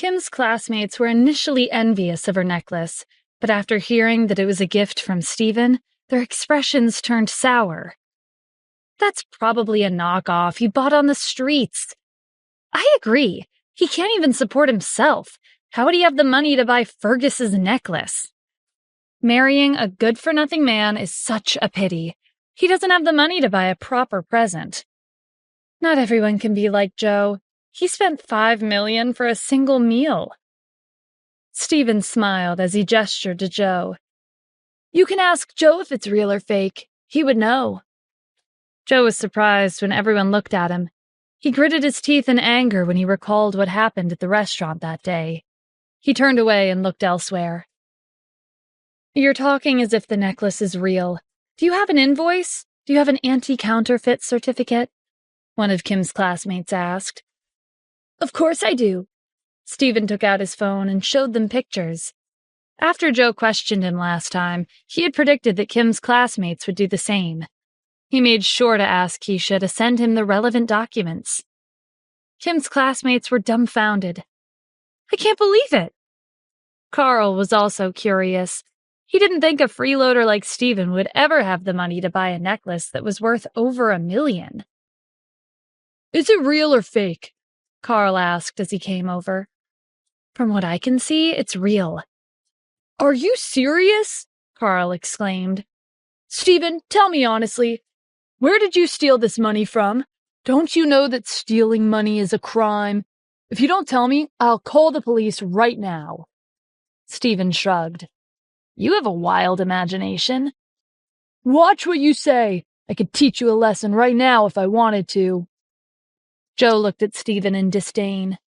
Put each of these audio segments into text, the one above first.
Kim's classmates were initially envious of her necklace, but after hearing that it was a gift from Stephen, their expressions turned sour. That's probably a knockoff he bought on the streets. I agree. He can't even support himself. How would he have the money to buy Fergus's necklace? Marrying a good-for-nothing man is such a pity. He doesn't have the money to buy a proper present. Not everyone can be like Joe. He spent $5 million for a single meal. Stephen smiled as he gestured to Joe. You can ask Joe if it's real or fake. He would know. Joe was surprised when everyone looked at him. He gritted his teeth in anger when he recalled what happened at the restaurant that day. He turned away and looked elsewhere. You're talking as if the necklace is real. Do you have an invoice? Do you have an anti-counterfeit certificate? One of Kim's classmates asked. Of course I do. Stephen took out his phone and showed them pictures. After Joe questioned him last time, he had predicted that Kim's classmates would do the same. He made sure to ask Keisha to send him the relevant documents. Kim's classmates were dumbfounded. I can't believe it. Carl was also curious. He didn't think a freeloader like Stephen would ever have the money to buy a necklace that was worth over $1 million. Is it real or fake? Carl asked as he came over. From what I can see, it's real. Are you serious? Carl exclaimed. Stephen, tell me honestly, where did you steal this money from? Don't you know that stealing money is a crime? If you don't tell me, I'll call the police right now. Stephen shrugged. You have a wild imagination. Watch what you say. I could teach you a lesson right now if I wanted to. Joe looked at Stephen in disdain.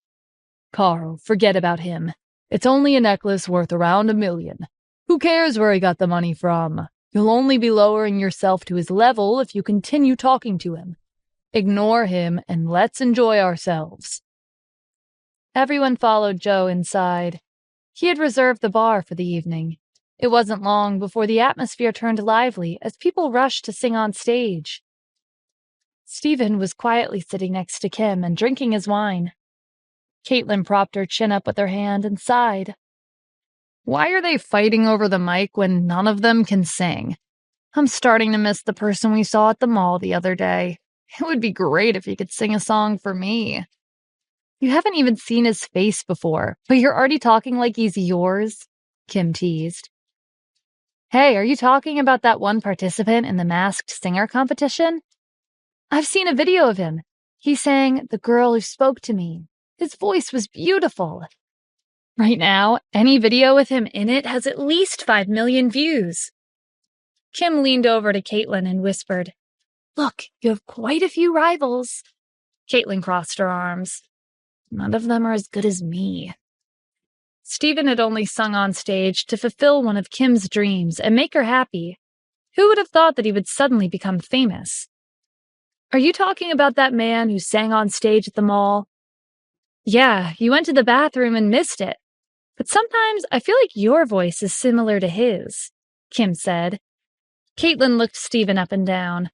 Carl, forget about him. It's only a necklace worth around $1 million. Who cares where he got the money from? You'll only be lowering yourself to his level if you continue talking to him. Ignore him and let's enjoy ourselves. Everyone followed Joe inside. He had reserved the bar for the evening. It wasn't long before the atmosphere turned lively as people rushed to sing on stage. Stephen was quietly sitting next to Kim and drinking his wine. Caitlin propped her chin up with her hand and sighed. Why are they fighting over the mic when none of them can sing? I'm starting to miss the person we saw at the mall the other day. It would be great if he could sing a song for me. You haven't even seen his face before, but you're already talking like he's yours, Kim teased. Hey, are you talking about that one participant in the Masked Singer competition? I've seen a video of him. He sang The Girl Who Spoke to Me. His voice was beautiful. Right now, any video with him in it has at least 5 million views. Kim leaned over to Caitlin and whispered, Look, you have quite a few rivals. Caitlin crossed her arms. None of them are as good as me. Stephen had only sung on stage to fulfill one of Kim's dreams and make her happy. Who would have thought that he would suddenly become famous? Are you talking about that man who sang on stage at the mall? Yeah, you went to the bathroom and missed it. But sometimes I feel like your voice is similar to his, Kim said. Caitlin looked Stephen up and down.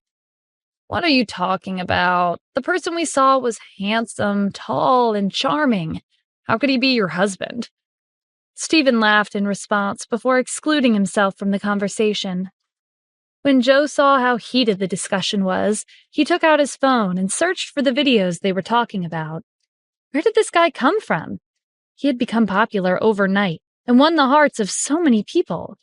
What are you talking about? The person we saw was handsome, tall, and charming. How could he be your husband? Stephen laughed in response before excluding himself from the conversation. When Joe saw how heated the discussion was, he took out his phone and searched for the videos they were talking about. Where did this guy come from? He had become popular overnight and won the hearts of so many people.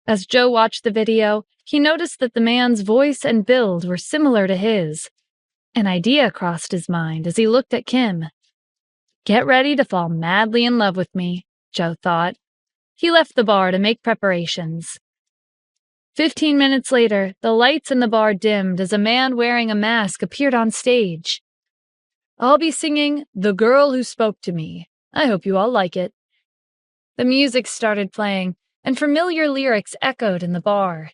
As Joe watched the video, he noticed that the man's voice and build were similar to his. An idea crossed his mind as he looked at Kim. Get ready to fall madly in love with me, Joe thought. He left the bar to make preparations. 15 minutes later, the lights in the bar dimmed as a man wearing a mask appeared on stage. I'll be singing The Girl Who Spoke to Me. I hope you all like it. The music started playing, and familiar lyrics echoed in the bar.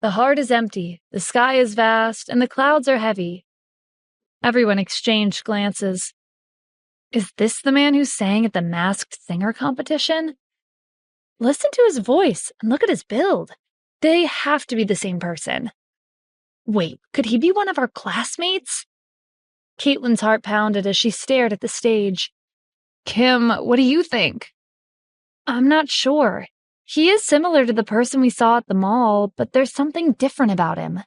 The heart is empty, the sky is vast, and the clouds are heavy. Everyone exchanged glances. Is this the man who sang at the Masked Singer competition? Listen to his voice and look at his build. They have to be the same person. Wait, could he be one of our classmates? Caitlin's heart pounded as she stared at the stage. Kim, what do you think? I'm not sure. He is similar to the person we saw at the mall, but there's something different about him.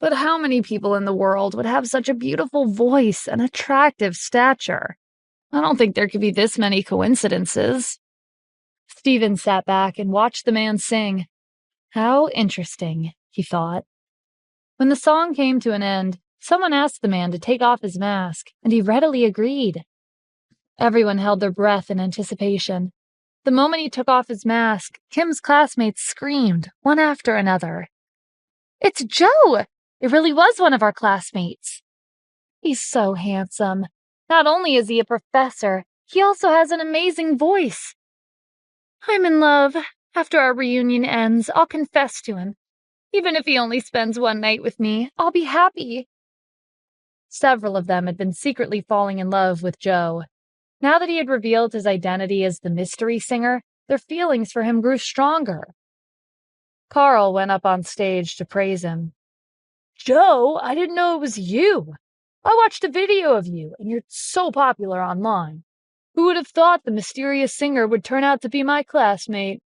But how many people in the world would have such a beautiful voice and attractive stature? I don't think there could be this many coincidences. Stephen sat back and watched the man sing. How interesting, he thought. When the song came to an end, someone asked the man to take off his mask, and he readily agreed. Everyone held their breath in anticipation. The moment he took off his mask, Kim's classmates screamed, one after another. It's Joe! It really was one of our classmates. He's so handsome. Not only is he a professor, he also has an amazing voice. I'm in love. After our reunion ends, I'll confess to him. Even if he only spends one night with me, I'll be happy. Several of them had been secretly falling in love with Joe. Now that he had revealed his identity as the mystery singer, their feelings for him grew stronger. Carl went up on stage to praise him. Joe, I didn't know it was you. I watched a video of you, and you're so popular online. Who would have thought the mysterious singer would turn out to be my classmate?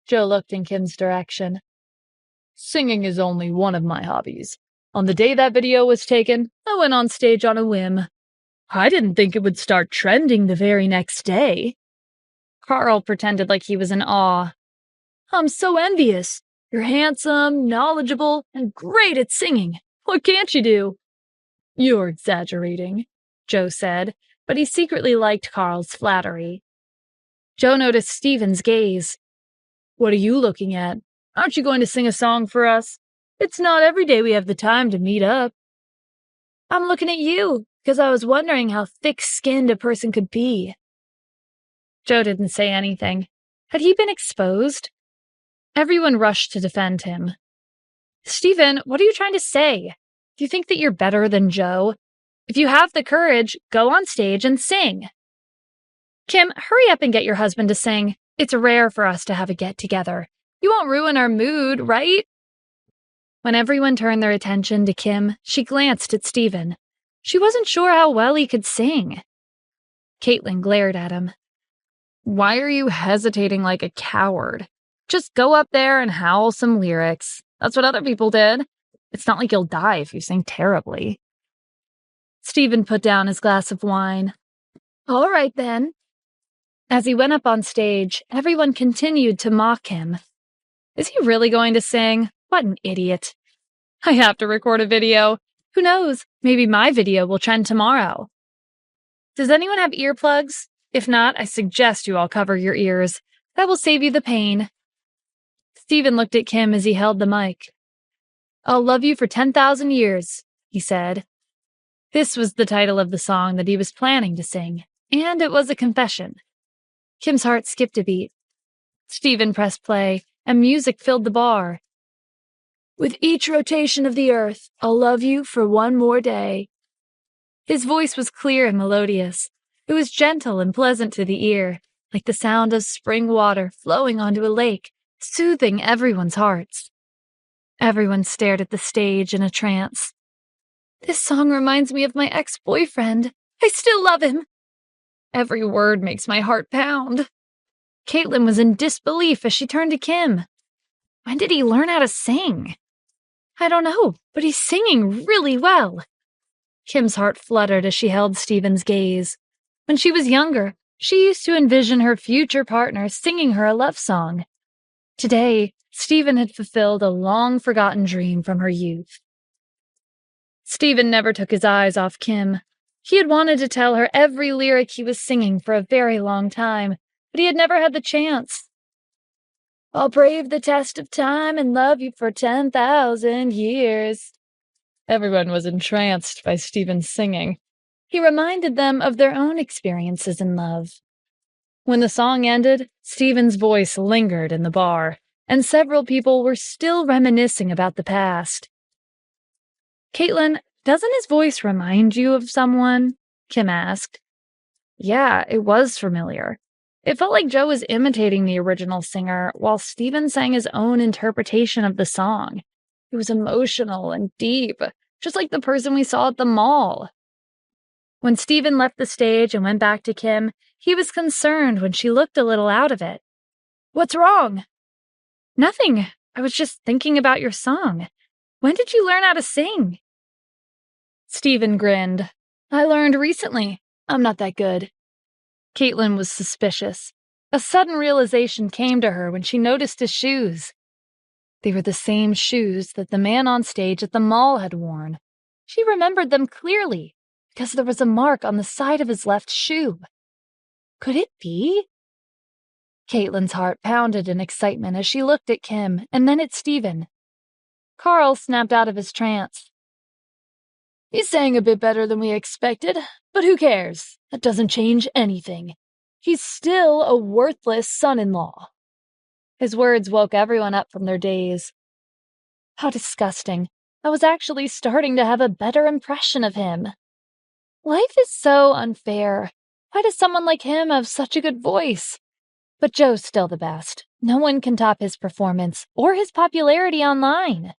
Joe looked in Kim's direction. Singing is only one of my hobbies. On the day that video was taken, I went on stage on a whim. I didn't think it would start trending the very next day. Carl pretended like he was in awe. I'm so envious. You're handsome, knowledgeable, and great at singing. What can't you do? You're exaggerating, Joe said, but he secretly liked Carl's flattery. Joe noticed Stephen's gaze. What are you looking at? Aren't you going to sing a song for us? It's not every day we have the time to meet up. I'm looking at you, because I was wondering how thick-skinned a person could be. Joe didn't say anything. Had he been exposed? Everyone rushed to defend him. Stephen, what are you trying to say? Do you think that you're better than Joe? If you have the courage, go on stage and sing. Kim, hurry up and get your husband to sing. It's rare for us to have a get-together. You won't ruin our mood, right? When everyone turned their attention to Kim, she glanced at Stephen. She wasn't sure how well he could sing. Caitlin glared at him. Why are you hesitating like a coward? Just go up there and howl some lyrics. That's what other people did. It's not like you'll die if you sing terribly. Stephen put down his glass of wine. All right, then. As he went up on stage, everyone continued to mock him. Is he really going to sing? What an idiot. I have to record a video. Who knows? Maybe my video will trend tomorrow. Does anyone have earplugs? If not, I suggest you all cover your ears. That will save you the pain. Stephen looked at Kim as he held the mic. I'll love you for 10,000 years, he said. This was the title of the song that he was planning to sing, and it was a confession. Kim's heart skipped a beat. Stephen pressed play, and music filled the bar. With each rotation of the earth, I'll love you for one more day. His voice was clear and melodious. It was gentle and pleasant to the ear, like the sound of spring water flowing onto a lake, soothing everyone's hearts. Everyone stared at the stage in a trance. This song reminds me of my ex-boyfriend. I still love him. Every word makes my heart pound. Caitlin was in disbelief as she turned to Kim. When did he learn how to sing? I don't know, but he's singing really well. Kim's heart fluttered as she held Stephen's gaze. When she was younger, she used to envision her future partner singing her a love song. Today, Stephen had fulfilled a long-forgotten dream from her youth. Stephen never took his eyes off Kim. He had wanted to tell her every lyric he was singing for a very long time, but he had never had the chance. I'll brave the test of time and love you for 10,000 years. Everyone was entranced by Stephen's singing. He reminded them of their own experiences in love. When the song ended, Stephen's voice lingered in the bar, and several people were still reminiscing about the past. Caitlin, doesn't his voice remind you of someone? Kim asked. Yeah, it was familiar. It felt like Joe was imitating the original singer while Stephen sang his own interpretation of the song. It was emotional and deep, just like the person we saw at the mall. When Stephen left the stage and went back to Kim, he was concerned when she looked a little out of it. "What's wrong?" "Nothing. I was just thinking about your song. When did you learn how to sing?" Stephen grinned. "I learned recently. I'm not that good." Caitlin was suspicious. A sudden realization came to her when she noticed his shoes. They were the same shoes that the man on stage at the mall had worn. She remembered them clearly, because there was a mark on the side of his left shoe. Could it be? Caitlin's heart pounded in excitement as she looked at Kim and then at Stephen. Carl snapped out of his trance. "He sang a bit better than we expected, but who cares? That doesn't change anything. He's still a worthless son-in-law." His words woke everyone up from their daze. How disgusting. I was actually starting to have a better impression of him. Life is so unfair. Why does someone like him have such a good voice? But Joe's still the best. No one can top his performance or his popularity online.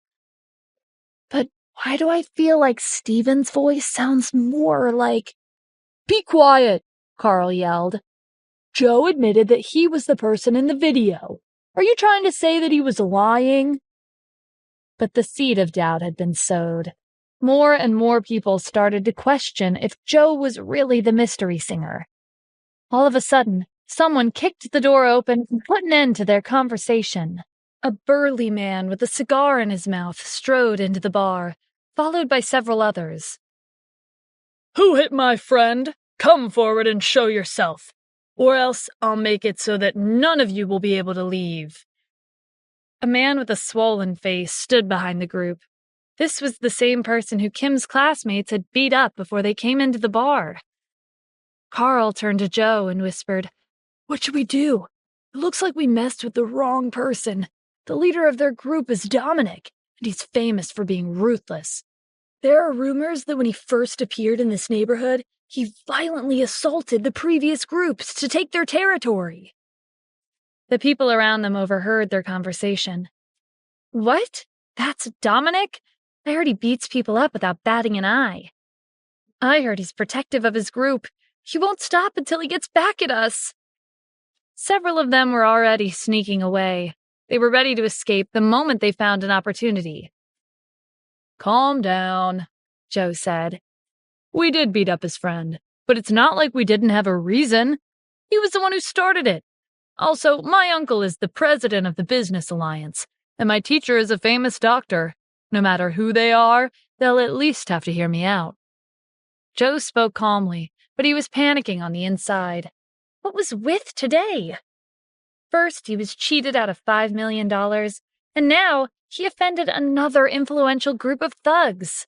But why do I feel like Stephen's voice sounds more like... "Be quiet," Carl yelled. "Joe admitted that he was the person in the video. Are you trying to say that he was lying?" But the seed of doubt had been sowed. More and more people started to question if Joe was really the mystery singer. All of a sudden, someone kicked the door open and put an end to their conversation. A burly man with a cigar in his mouth strode into the bar, followed by several others. "Who hit my friend? Come forward and show yourself, or else I'll make it so that none of you will be able to leave." A man with a swollen face stood behind the group. This was the same person who Kim's classmates had beat up before they came into the bar. Carl turned to Joe and whispered, "What should we do? It looks like we messed with the wrong person. The leader of their group is Dominic, and he's famous for being ruthless. There are rumors that when he first appeared in this neighborhood, he violently assaulted the previous groups to take their territory." The people around them overheard their conversation. "What? That's Dominic? I heard he beats people up without batting an eye." "I heard he's protective of his group. He won't stop until he gets back at us." Several of them were already sneaking away. They were ready to escape the moment they found an opportunity. "Calm down," Joe said. "We did beat up his friend, but it's not like we didn't have a reason. He was the one who started it. Also, my uncle is the president of the Business Alliance, and my teacher is a famous doctor. No matter who they are, they'll at least have to hear me out." Joe spoke calmly, but he was panicking on the inside. What was with today? First, he was cheated out of $5 million, and now he offended another influential group of thugs.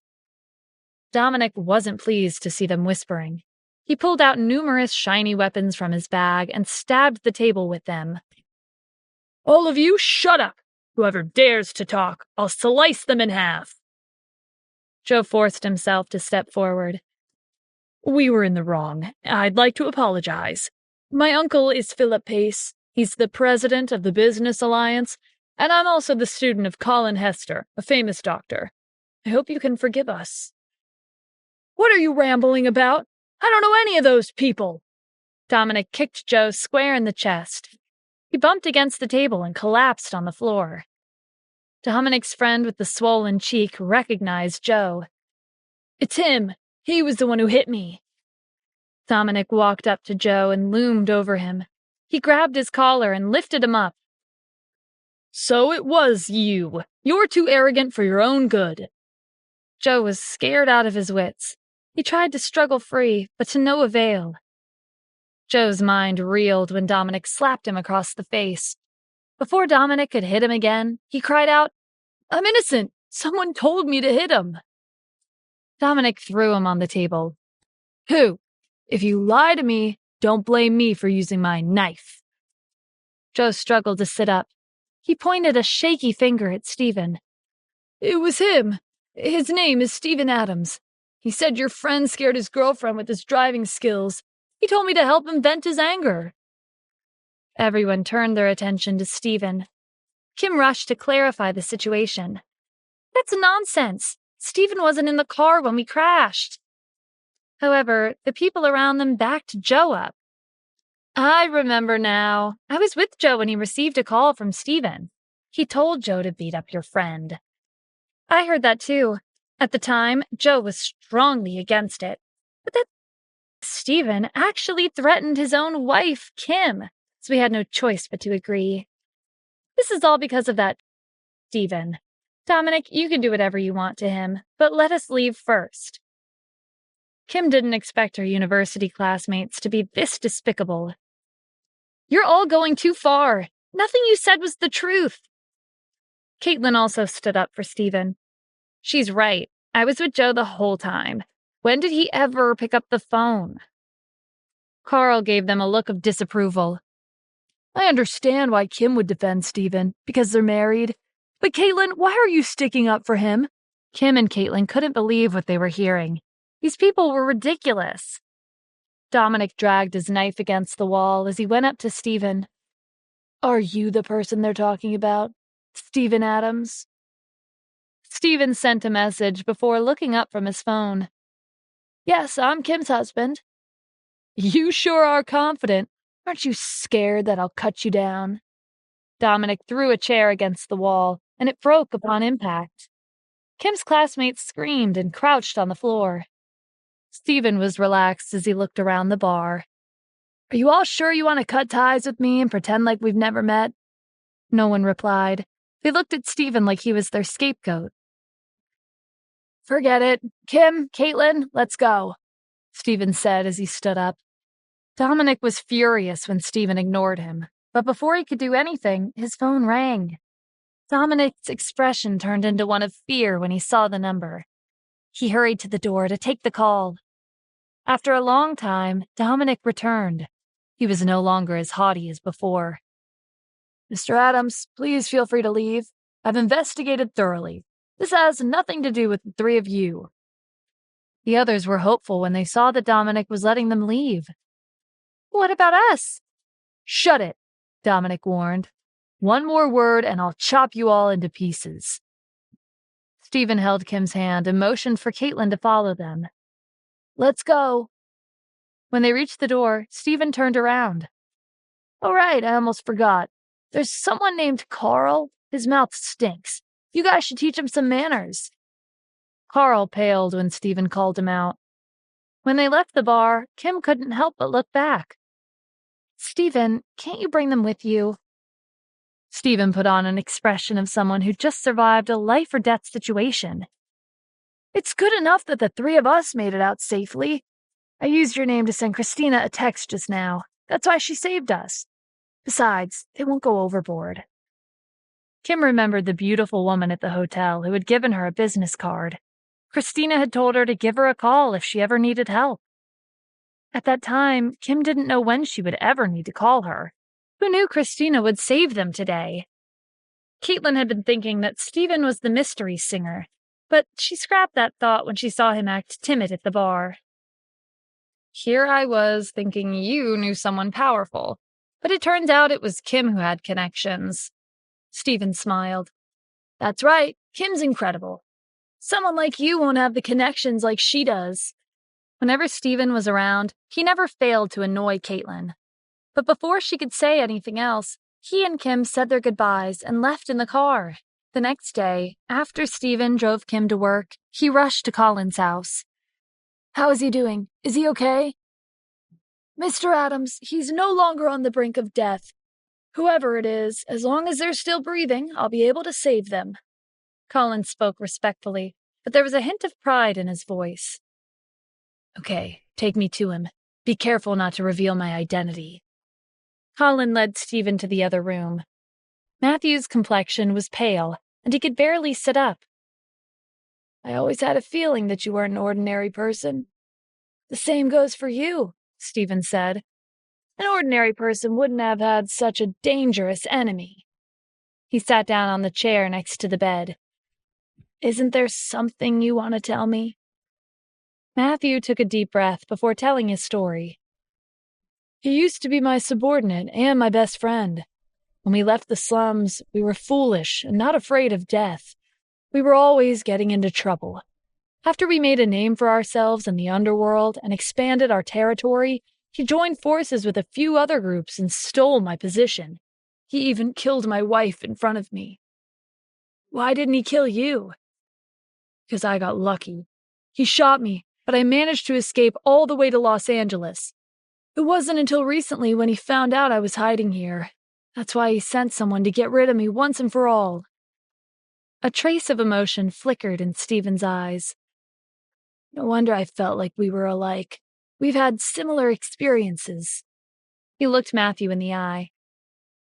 Dominic wasn't pleased to see them whispering. He pulled out numerous shiny weapons from his bag and stabbed the table with them. "All of you, shut up! Whoever dares to talk, I'll slice them in half." Joe forced himself to step forward. "We were in the wrong. I'd like to apologize. My uncle is Philip Pace. He's the president of the Business Alliance, and I'm also the student of Colin Hester, a famous doctor. I hope you can forgive us." "What are you rambling about? I don't know any of those people." Dominic kicked Joe square in the chest. He bumped against the table and collapsed on the floor. Dominic's friend with the swollen cheek recognized Joe. "It's him. He was the one who hit me." Dominic walked up to Joe and loomed over him. He grabbed his collar and lifted him up. "So it was you. You're too arrogant for your own good." Joe was scared out of his wits. He tried to struggle free, but to no avail. Joe's mind reeled when Dominic slapped him across the face. Before Dominic could hit him again, he cried out, "I'm innocent! Someone told me to hit him!" Dominic threw him on the table. "Who? If you lie to me, don't blame me for using my knife." Joe struggled to sit up. He pointed a shaky finger at Stephen. "It was him. His name is Stephen Adams. He said your friend scared his girlfriend with his driving skills. He told me to help him vent his anger." Everyone turned their attention to Stephen. Kim rushed to clarify the situation. "That's nonsense. Stephen wasn't in the car when we crashed." However, the people around them backed Joe up. I remember now. I was with Joe when he received a call from Stephen. He told Joe to beat up your friend. I heard that too. At the time, Joe was strongly against it. But that Stephen actually threatened his own wife, Kim, so we had no choice but to agree. This is all because of that Stephen. Dominic, you can do whatever you want to him, but let us leave first. Kim didn't expect her university classmates to be this despicable. You're all going too far. Nothing you said was the truth. Caitlin also stood up for Stephen. She's right. I was with Joe the whole time. When did he ever pick up the phone? Carl gave them a look of disapproval. I understand why Kim would defend Stephen, because they're married. But Caitlin, why are you sticking up for him? Kim and Caitlin couldn't believe what they were hearing. These people were ridiculous. Dominic dragged his knife against the wall as he went up to Stephen. Are you the person they're talking about? Stephen Adams? Stephen sent a message before looking up from his phone. Yes, I'm Kim's husband. You sure are confident. Aren't you scared that I'll cut you down? Dominic threw a chair against the wall, and it broke upon impact. Kim's classmates screamed and crouched on the floor. Stephen was relaxed as he looked around the bar. Are you all sure you want to cut ties with me and pretend like we've never met? No one replied. They looked at Stephen like he was their scapegoat. Forget it. Kim, Caitlin, let's go, Stephen said as he stood up. Dominic was furious when Stephen ignored him, but before he could do anything, his phone rang. Dominic's expression turned into one of fear when he saw the number. He hurried to the door to take the call. After a long time, Dominic returned. He was no longer as haughty as before. Mr. Adams, please feel free to leave. I've investigated thoroughly. This has nothing to do with the three of you. The others were hopeful when they saw that Dominic was letting them leave. What about us? Shut it, Dominic warned. One more word and I'll chop you all into pieces. Stephen held Kim's hand and motioned for Caitlin to follow them. Let's go. When they reached the door, Stephen turned around. All right, I almost forgot. There's someone named Carl. His mouth stinks. You guys should teach him some manners. Carl paled when Stephen called him out. When they left the bar, Kim couldn't help but look back. Stephen, can't you bring them with you? Stephen put on an expression of someone who just survived a life-or-death situation. It's good enough that the three of us made it out safely. I used your name to send Christina a text just now. That's why she saved us. Besides, they won't go overboard. Kim remembered the beautiful woman at the hotel who had given her a business card. Christina had told her to give her a call if she ever needed help. At that time, Kim didn't know when she would ever need to call her. Who knew Christina would save them today? Caitlin had been thinking that Stephen was the mystery singer, but she scrapped that thought when she saw him act timid at the bar. Here I was thinking you knew someone powerful, but it turns out it was Kim who had connections. Stephen smiled. That's right, Kim's incredible. Someone like you won't have the connections like she does. Whenever Stephen was around, he never failed to annoy Caitlin. But before she could say anything else, he and Kim said their goodbyes and left in the car. The next day, after Stephen drove Kim to work, he rushed to Colin's house. How is he doing? Is he okay? Mr. Adams, he's no longer on the brink of death. Whoever it is, as long as they're still breathing, I'll be able to save them. Colin spoke respectfully, but there was a hint of pride in his voice. Okay, take me to him. Be careful not to reveal my identity. Colin led Stephen to the other room. Matthew's complexion was pale, and he could barely sit up. I always had a feeling that you weren't an ordinary person. The same goes for you, Stephen said. An ordinary person wouldn't have had such a dangerous enemy. He sat down on the chair next to the bed. Isn't there something you want to tell me? Matthew took a deep breath before telling his story. He used to be my subordinate and my best friend. When we left the slums, we were foolish and not afraid of death. We were always getting into trouble. After we made a name for ourselves in the underworld and expanded our territory, he joined forces with a few other groups and stole my position. He even killed my wife in front of me. Why didn't he kill you? Because I got lucky. He shot me, but I managed to escape all the way to Los Angeles. It wasn't until recently when he found out I was hiding here. That's why he sent someone to get rid of me once and for all. A trace of emotion flickered in Stephen's eyes. No wonder I felt like we were alike. We've had similar experiences. He looked Matthew in the eye.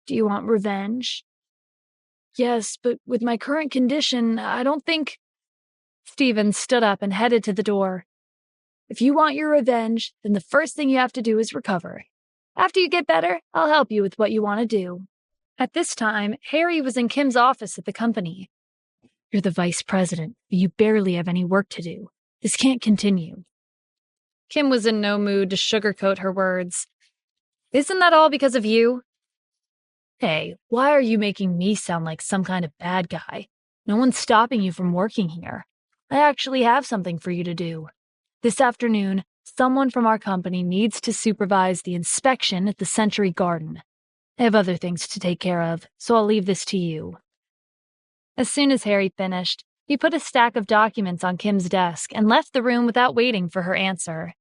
Do you want revenge? Yes, but with my current condition, I don't think... Stephen stood up and headed to the door. If you want your revenge, then the first thing you have to do is recover. After you get better, I'll help you with what you want to do. At this time, Harry was in Kim's office at the company. You're the vice president, but you barely have any work to do. This can't continue. Kim was in no mood to sugarcoat her words. Isn't that all because of you? Hey, why are you making me sound like some kind of bad guy? No one's stopping you from working here. I actually have something for you to do. This afternoon, someone from our company needs to supervise the inspection at the Century Garden. I have other things to take care of, so I'll leave this to you. As soon as Harry finished, he put a stack of documents on Kim's desk and left the room without waiting for her answer.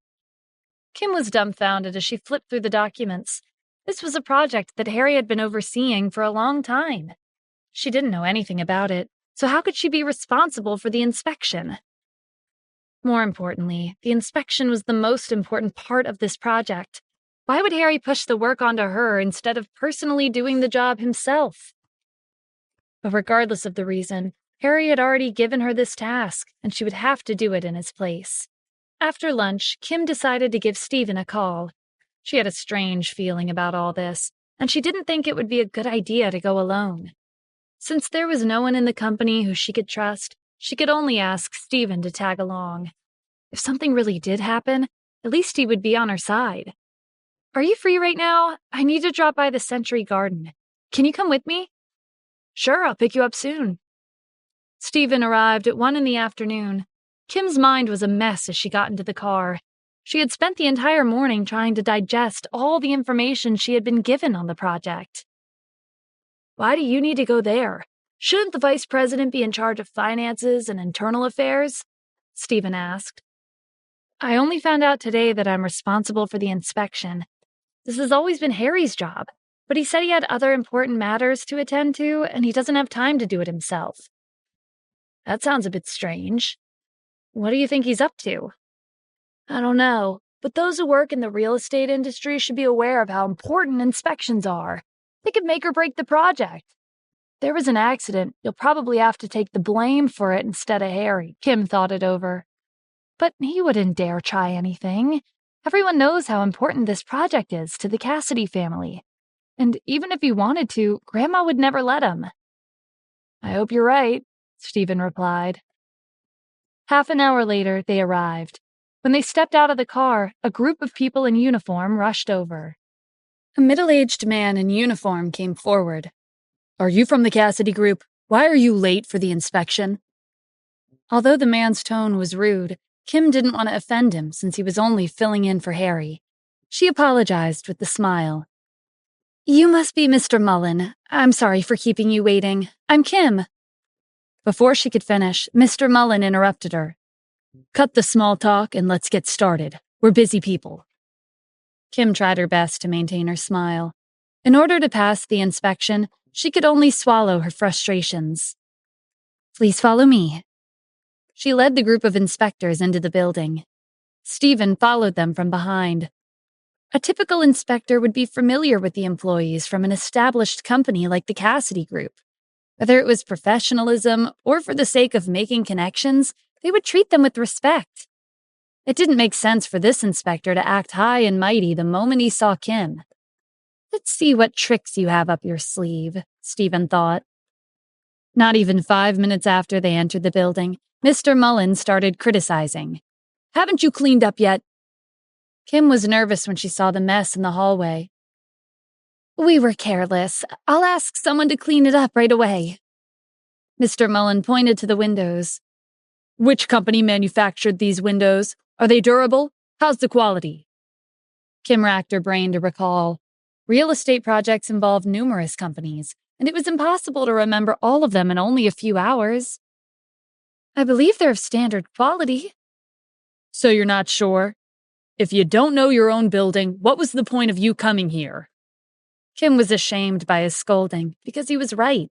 Kim was dumbfounded as she flipped through the documents. This was a project that Harry had been overseeing for a long time. She didn't know anything about it, so how could she be responsible for the inspection? More importantly, the inspection was the most important part of this project. Why would Harry push the work onto her instead of personally doing the job himself? But regardless of the reason, Harry had already given her this task, and she would have to do it in his place. After lunch, Kim decided to give Stephen a call. She had a strange feeling about all this, and she didn't think it would be a good idea to go alone. Since there was no one in the company who she could trust, she could only ask Stephen to tag along. If something really did happen, at least he would be on her side. Are you free right now? I need to drop by the Century Garden. Can you come with me? Sure, I'll pick you up soon. Stephen arrived at 1 p.m. Kim's mind was a mess as she got into the car. She had spent the entire morning trying to digest all the information she had been given on the project. Why do you need to go there? Shouldn't the vice president be in charge of finances and internal affairs? Stephen asked. I only found out today that I'm responsible for the inspection. This has always been Harry's job, but he said he had other important matters to attend to, and he doesn't have time to do it himself. That sounds a bit strange. What do you think he's up to? I don't know, but those who work in the real estate industry should be aware of how important inspections are. They could make or break the project. If there was an accident, you'll probably have to take the blame for it instead of Harry. Kim thought it over. But he wouldn't dare try anything. Everyone knows how important this project is to the Cassidy family. And even if he wanted to, Grandma would never let him. I hope you're right, Stephen replied. Half an hour later, they arrived. When they stepped out of the car, a group of people in uniform rushed over. A middle-aged man in uniform came forward. Are you from the Cassidy group? Why are you late for the inspection? Although the man's tone was rude, Kim didn't want to offend him since he was only filling in for Harry. She apologized with a smile. You must be Mr. Mullen. I'm sorry for keeping you waiting. I'm Kim. Before she could finish, Mr. Mullen interrupted her. Cut the small talk and let's get started. We're busy people. Kim tried her best to maintain her smile. In order to pass the inspection, she could only swallow her frustrations. Please follow me. She led the group of inspectors into the building. Stephen followed them from behind. A typical inspector would be familiar with the employees from an established company like the Cassidy Group. Whether it was professionalism or for the sake of making connections, they would treat them with respect. It didn't make sense for this inspector to act high and mighty the moment he saw Kim. Let's see what tricks you have up your sleeve, Stephen thought. Not even 5 minutes after they entered the building, Mr. Mullen started criticizing. Haven't you cleaned up yet? Kim was nervous when she saw the mess in the hallway. We were careless. I'll ask someone to clean it up right away. Mr. Mullen pointed to the windows. Which company manufactured these windows? Are they durable? How's the quality? Kim racked her brain to recall. Real estate projects involved numerous companies, and it was impossible to remember all of them in only a few hours. I believe they're of standard quality. So you're not sure? If you don't know your own building, what was the point of you coming here? Kim was ashamed by his scolding, because he was right,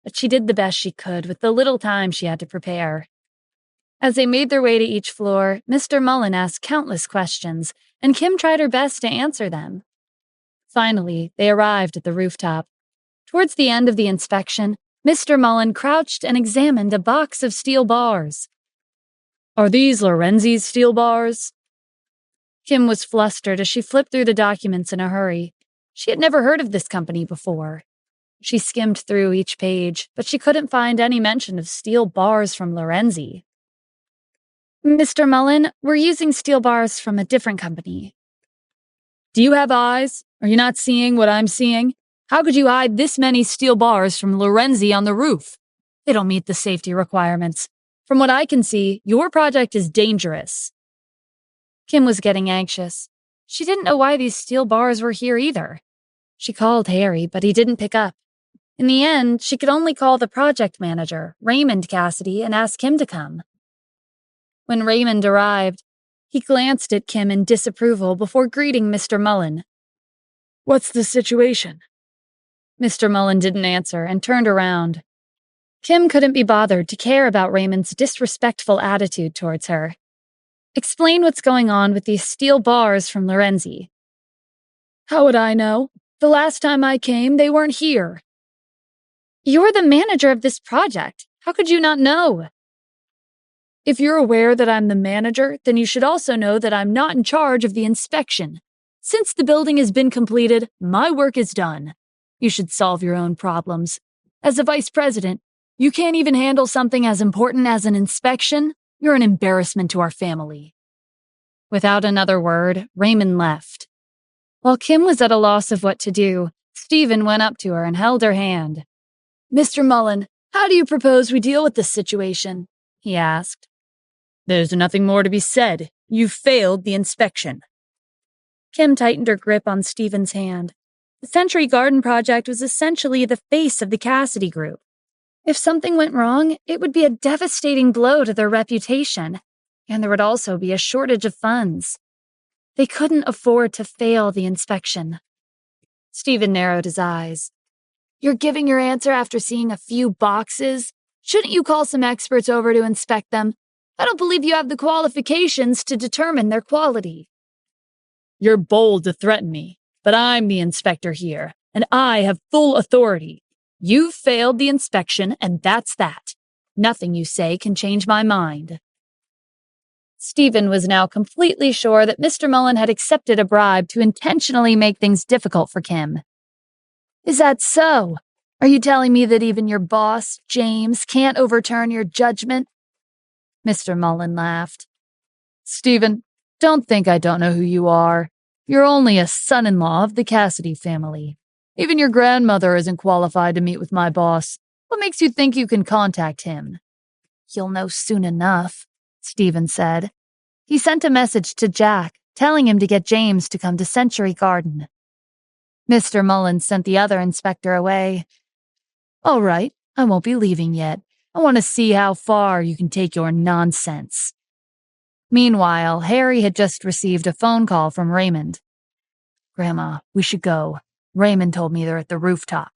but she did the best she could with the little time she had to prepare. As they made their way to each floor, Mr. Mullen asked countless questions, and Kim tried her best to answer them. Finally, they arrived at the rooftop. Towards the end of the inspection, Mr. Mullen crouched and examined a box of steel bars. Are these Lorenzi's steel bars? Kim was flustered as she flipped through the documents in a hurry. She had never heard of this company before. She skimmed through each page, but she couldn't find any mention of steel bars from Lorenzi. Mr. Mullen, we're using steel bars from a different company. Do you have eyes? Are you not seeing what I'm seeing? How could you hide this many steel bars from Lorenzi on the roof? They don't meet the safety requirements. From what I can see, your project is dangerous. Kim was getting anxious. She didn't know why these steel bars were here either. She called Harry, but he didn't pick up. In the end, she could only call the project manager, Raymond Cassidy, and ask him to come. When Raymond arrived, he glanced at Kim in disapproval before greeting Mr. Mullen. What's the situation? Mr. Mullen didn't answer and turned around. Kim couldn't be bothered to care about Raymond's disrespectful attitude towards her. Explain what's going on with these steel bars from Lorenzi. How would I know? The last time I came, they weren't here. You're the manager of this project. How could you not know? If you're aware that I'm the manager, then you should also know that I'm not in charge of the inspection. Since the building has been completed, my work is done. You should solve your own problems. As a vice president, you can't even handle something as important as an inspection? You're an embarrassment to our family. Without another word, Raymond left. While Kim was at a loss of what to do, Stephen went up to her and held her hand. Mr. Mullen, how do you propose we deal with this situation? He asked. There's nothing more to be said. You've failed the inspection. Kim tightened her grip on Stephen's hand. The Century Garden project was essentially the face of the Cassidy Group. If something went wrong, it would be a devastating blow to their reputation, and there would also be a shortage of funds. They couldn't afford to fail the inspection. Stephen narrowed his eyes. You're giving your answer after seeing a few boxes? Shouldn't you call some experts over to inspect them? I don't believe you have the qualifications to determine their quality. You're bold to threaten me, but I'm the inspector here, and I have full authority. You've failed the inspection, and that's that. Nothing you say can change my mind. Stephen was now completely sure that Mr. Mullen had accepted a bribe to intentionally make things difficult for Kim. Is that so? Are you telling me that even your boss, James, can't overturn your judgment? Mr. Mullen laughed. Stephen, don't think I don't know who you are. You're only a son-in-law of the Cassidy family. Even your grandmother isn't qualified to meet with my boss. What makes you think you can contact him? You'll know soon enough, Stephen said. He sent a message to Jack, telling him to get James to come to Century Garden. Mr. Mullen sent the other inspector away. All right, I won't be leaving yet. I want to see how far you can take your nonsense. Meanwhile, Harry had just received a phone call from Raymond. Grandma, we should go. Raymond told me they're at the rooftop.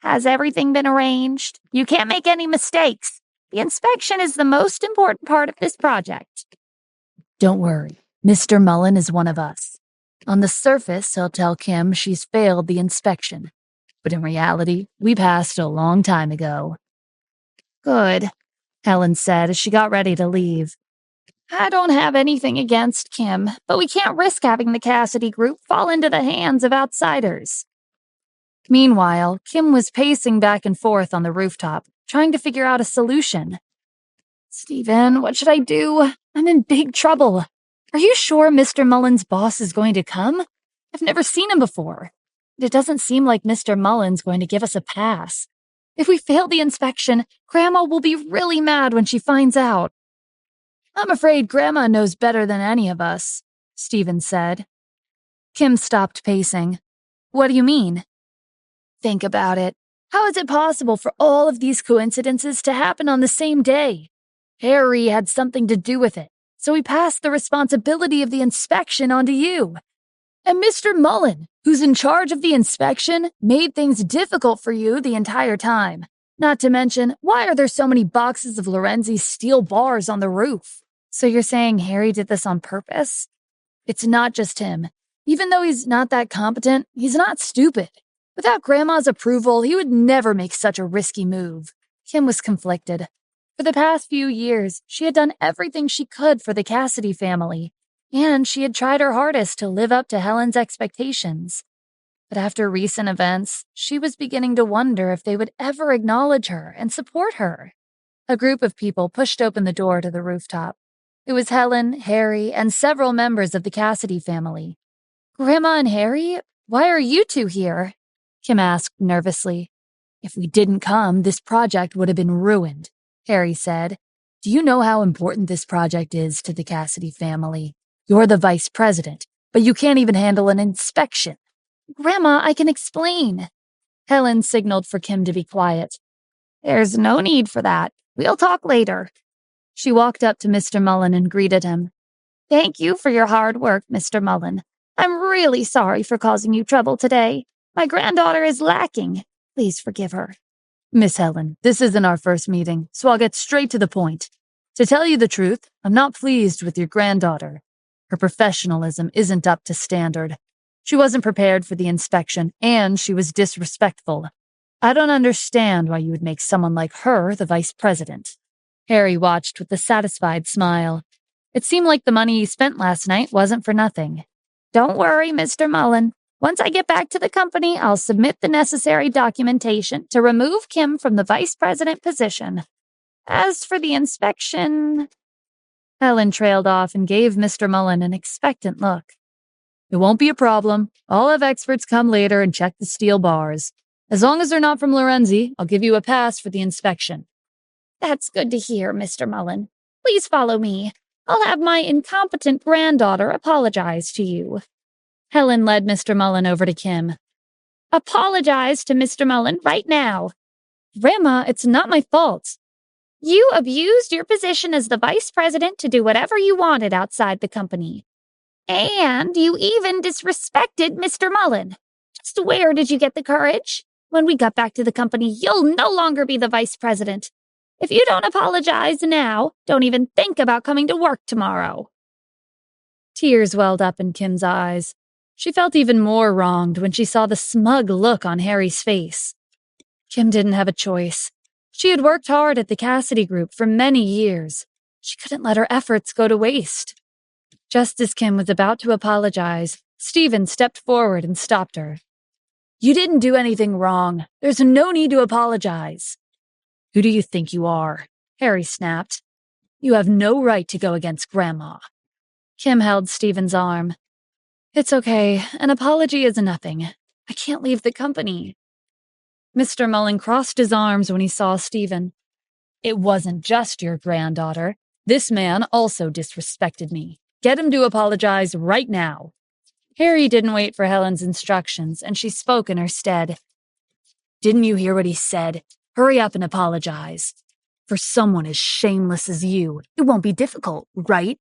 Has everything been arranged? You can't make any mistakes. The inspection is the most important part of this project. Don't worry. Mr. Mullen is one of us. On the surface, he'll tell Kim she's failed the inspection. But in reality, we passed a long time ago. Good, Helen said as she got ready to leave. I don't have anything against Kim, but we can't risk having the Cassidy Group fall into the hands of outsiders. Meanwhile, Kim was pacing back and forth on the rooftop, trying to figure out a solution. Stephen, what should I do? I'm in big trouble. Are you sure Mr. Mullen's boss is going to come? I've never seen him before. It doesn't seem like Mr. Mullen's going to give us a pass. If we fail the inspection, Grandma will be really mad when she finds out. I'm afraid Grandma knows better than any of us, Stephen said. Kim stopped pacing. What do you mean? Think about it. How is it possible for all of these coincidences to happen on the same day? Harry had something to do with it, so he passed the responsibility of the inspection onto you. And Mr. Mullen, who's in charge of the inspection, made things difficult for you the entire time. Not to mention, why are there so many boxes of Lorenzi's steel bars on the roof? So you're saying Harry did this on purpose? It's not just him. Even though he's not that competent, he's not stupid. Without Grandma's approval, he would never make such a risky move. Kim was conflicted. For the past few years, she had done everything she could for the Cassidy family, and she had tried her hardest to live up to Helen's expectations. But after recent events, she was beginning to wonder if they would ever acknowledge her and support her. A group of people pushed open the door to the rooftop. It was Helen, Harry, and several members of the Cassidy family. Grandma and Harry, why are you two here? Kim asked nervously. If we didn't come, this project would have been ruined, Harry said. Do you know how important this project is to the Cassidy family? You're the vice president, but you can't even handle an inspection. Grandma, I can explain. Helen signaled for Kim to be quiet. There's no need for that. We'll talk later. She walked up to Mr. Mullen and greeted him. Thank you for your hard work, Mr. Mullen. I'm really sorry for causing you trouble today. My granddaughter is lacking. Please forgive her. Miss Helen, this isn't our first meeting, so I'll get straight to the point. To tell you the truth, I'm not pleased with your granddaughter. Her professionalism isn't up to standard. She wasn't prepared for the inspection, and she was disrespectful. I don't understand why you would make someone like her the vice president. Harry watched with a satisfied smile. It seemed like the money he spent last night wasn't for nothing. Don't worry, Mr. Mullen. Once I get back to the company, I'll submit the necessary documentation to remove Kim from the vice president position. As for the inspection... Helen trailed off and gave Mr. Mullen an expectant look. It won't be a problem. I'll have experts come later and check the steel bars. As long as they're not from Lorenzi, I'll give you a pass for the inspection. That's good to hear, Mr. Mullen. Please follow me. I'll have my incompetent granddaughter apologize to you. Helen led Mr. Mullen over to Kim. Apologize to Mr. Mullen right now. Grandma, it's not my fault. You abused your position as the vice president to do whatever you wanted outside the company. And you even disrespected Mr. Mullen. Just where did you get the courage? When we got back to the company, you'll no longer be the vice president. If you don't apologize now, don't even think about coming to work tomorrow. Tears welled up in Kim's eyes. She felt even more wronged when she saw the smug look on Harry's face. Kim didn't have a choice. She had worked hard at the Cassidy Group for many years. She couldn't let her efforts go to waste. Just as Kim was about to apologize, Stephen stepped forward and stopped her. You didn't do anything wrong. There's no need to apologize. Who do you think you are? Harry snapped. You have no right to go against Grandma. Kim held Stephen's arm. It's okay. An apology is nothing. I can't leave the company. Mr. Mullen crossed his arms when he saw Stephen. It wasn't just your granddaughter. This man also disrespected me. Get him to apologize right now. Harry didn't wait for Helen's instructions, and she spoke in her stead. Didn't you hear what he said? Hurry up and apologize. For someone as shameless as you, it won't be difficult, right?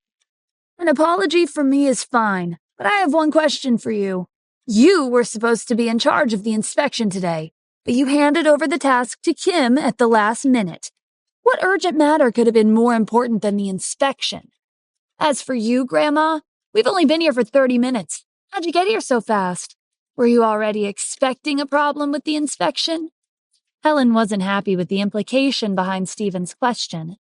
An apology from me is fine, but I have one question for you. You were supposed to be in charge of the inspection today, but you handed over the task to Kim at the last minute. What urgent matter could have been more important than the inspection? As for you, Grandma, we've only been here for 30 minutes. How'd you get here so fast? Were you already expecting a problem with the inspection? Helen wasn't happy with the implication behind Stephen's question.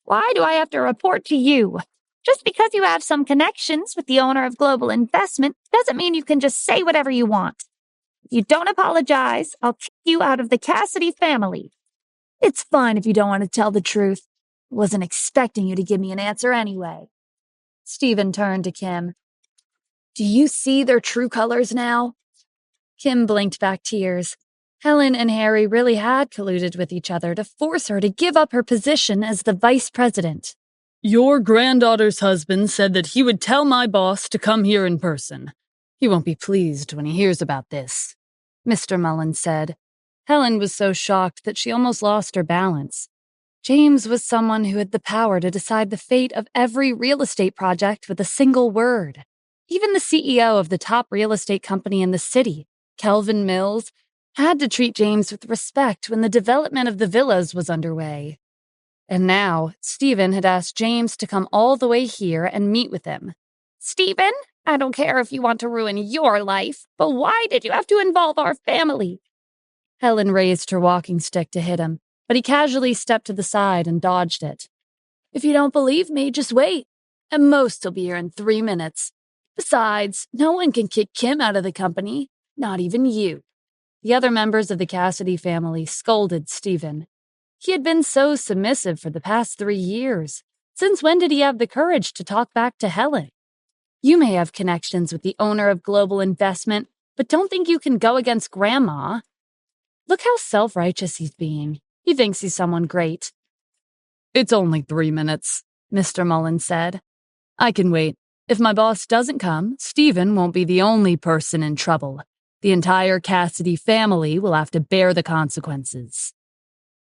Why do I have to report to you? Just because you have some connections with the owner of Global Investment doesn't mean you can just say whatever you want. If you don't apologize, I'll kick you out of the Cassidy family. It's fine if you don't want to tell the truth. I wasn't expecting you to give me an answer anyway. Stephen turned to Kim. Do you see their true colors now? Kim blinked back tears. Helen and Harry really had colluded with each other to force her to give up her position as the vice president. Your granddaughter's husband said that he would tell my boss to come here in person. He won't be pleased when he hears about this, Mr. Mullen said. Helen was so shocked that she almost lost her balance. James was someone who had the power to decide the fate of every real estate project with a single word. Even the CEO of the top real estate company in the city, Kelvin Mills, had to treat James with respect when the development of the villas was underway. And now, Stephen had asked James to come all the way here and meet with him. Stephen, I don't care if you want to ruin your life, but why did you have to involve our family? Helen raised her walking stick to hit him, but he casually stepped to the side and dodged it. If you don't believe me, just wait. At most, he'll be here in 3 minutes. Besides, no one can kick Kim out of the company, not even you. The other members of the Cassidy family scolded Stephen. He had been so submissive for the past 3 years. Since when did he have the courage to talk back to Helen? You may have connections with the owner of Global Investment, but don't think you can go against Grandma. Look how self-righteous he's being. He thinks he's someone great. It's only 3 minutes, Mr. Mullen said. I can wait. If my boss doesn't come, Stephen won't be the only person in trouble. The entire Cassidy family will have to bear the consequences.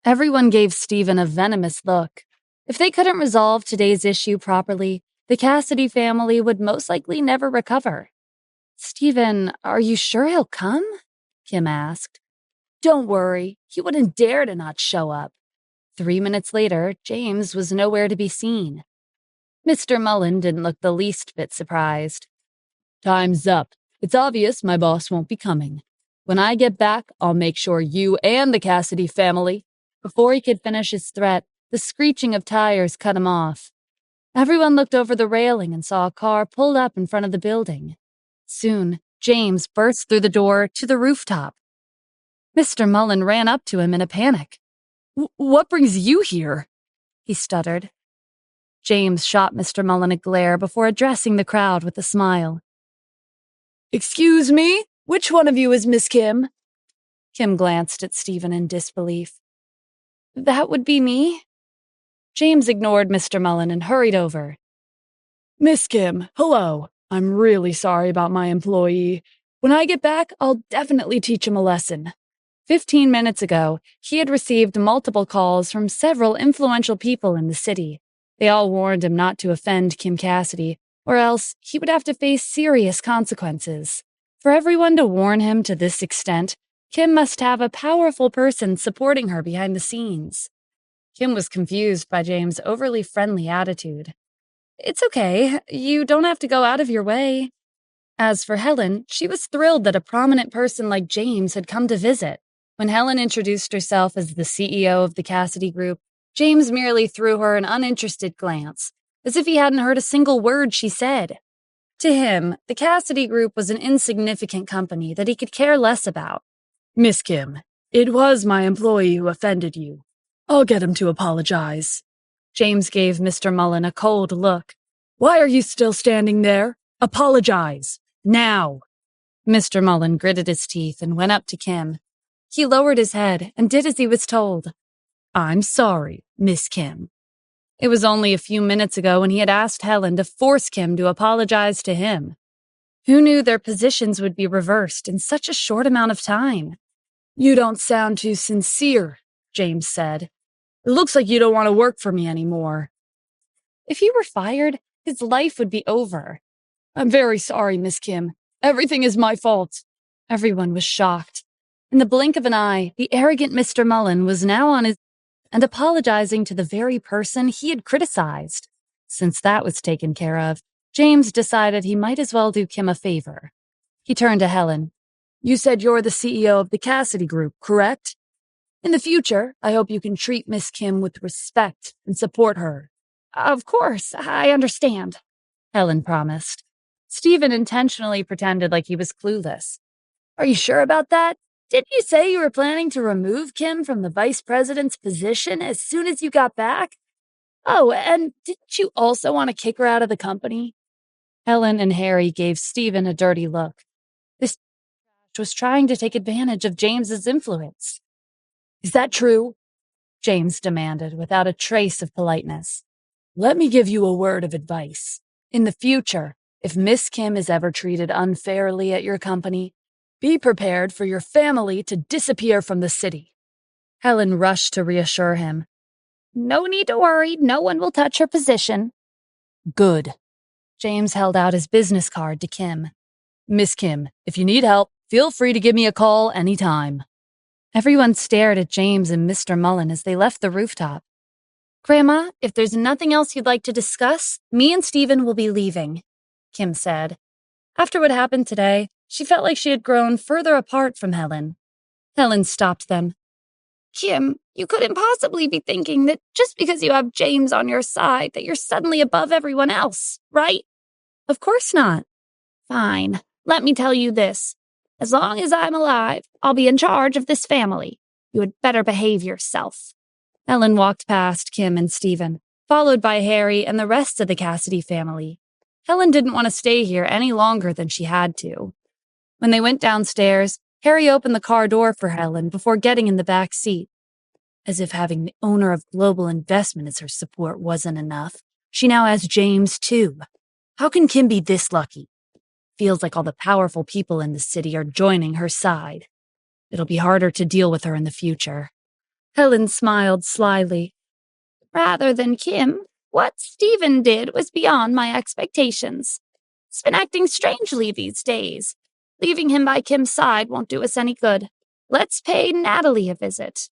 Everyone gave Stephen a venomous look. If they couldn't resolve today's issue properly, the Cassidy family would most likely never recover. Stephen, are you sure he'll come? Kim asked. Don't worry, he wouldn't dare to not show up. 3 minutes later, James was nowhere to be seen. Mr. Mullen didn't look the least bit surprised. Time's up. It's obvious my boss won't be coming. When I get back, I'll make sure you and the Cassidy family... Before he could finish his threat, the screeching of tires cut him off. Everyone looked over the railing and saw a car pulled up in front of the building. Soon, James burst through the door to the rooftop. Mr. Mullen ran up to him in a panic. What brings you here? He stuttered. James shot Mr. Mullen a glare before addressing the crowd with a smile. Excuse me? Which one of you is Miss Kim? Kim glanced at Stephen in disbelief. That would be me? James ignored Mr. Mullen and hurried over. Miss Kim, hello. I'm really sorry about my employee. When I get back, I'll definitely teach him a lesson. 15 minutes ago, he had received multiple calls from several influential people in the city. They all warned him not to offend Kim Cassidy, or else he would have to face serious consequences. For everyone to warn him to this extent, Kim must have a powerful person supporting her behind the scenes. Kim was confused by James' overly friendly attitude. It's okay, you don't have to go out of your way. As for Helen, she was thrilled that a prominent person like James had come to visit. When Helen introduced herself as the CEO of the Cassidy Group, James merely threw her an uninterested glance, as if he hadn't heard a single word she said. To him, the Cassidy Group was an insignificant company that he could care less about. Miss Kim, it was my employee who offended you. I'll get him to apologize. James gave Mr. Mullen a cold look. Why are you still standing there? Apologize. Now. Mr. Mullen gritted his teeth and went up to Kim. He lowered his head and did as he was told. I'm sorry, Miss Kim. It was only a few minutes ago when he had asked Helen to force Kim to apologize to him. Who knew their positions would be reversed in such a short amount of time? You don't sound too sincere, James said. It looks like you don't want to work for me anymore. If he were fired, his life would be over. I'm very sorry, Miss Kim. Everything is my fault. Everyone was shocked. In the blink of an eye, the arrogant Mr. Mullen was now on his and apologizing to the very person he had criticized. Since that was taken care of, James decided he might as well do Kim a favor. He turned to Helen. You said you're the CEO of the Cassidy Group, correct? In the future, I hope you can treat Miss Kim with respect and support her. Of course, I understand, Helen promised. Stephen intentionally pretended like he was clueless. Are you sure about that? Didn't you say you were planning to remove Kim from the vice president's position as soon as you got back? Oh, and didn't you also want to kick her out of the company? Helen and Harry gave Stephen a dirty look. This was trying to take advantage of James's influence. Is that true? James demanded without a trace of politeness. Let me give you a word of advice. In the future, if Miss Kim is ever treated unfairly at your company, be prepared for your family to disappear from the city. Helen rushed to reassure him. No need to worry. No one will touch her position. Good. James held out his business card to Kim. Miss Kim, if you need help, feel free to give me a call anytime. Everyone stared at James and Mr. Mullen as they left the rooftop. Grandma, if there's nothing else you'd like to discuss, me and Stephen will be leaving, Kim said. After what happened today, she felt like she had grown further apart from Helen. Helen stopped them. Kim, you couldn't possibly be thinking that just because you have James on your side that you're suddenly above everyone else, right? Of course not. Fine. Let me tell you this. As long as I'm alive, I'll be in charge of this family. You had better behave yourself. Helen walked past Kim and Stephen, followed by Harry and the rest of the Cassidy family. Helen didn't want to stay here any longer than she had to. When they went downstairs, Harry opened the car door for Helen before getting in the back seat. As if having the owner of Global Investment as her support wasn't enough, she now has James too. How can Kim be this lucky? Feels like all the powerful people in the city are joining her side. It'll be harder to deal with her in the future. Helen smiled slyly. Rather than Kim, what Stephen did was beyond my expectations. He's been acting strangely these days. Leaving him by Kim's side won't do us any good. Let's pay Natalie a visit.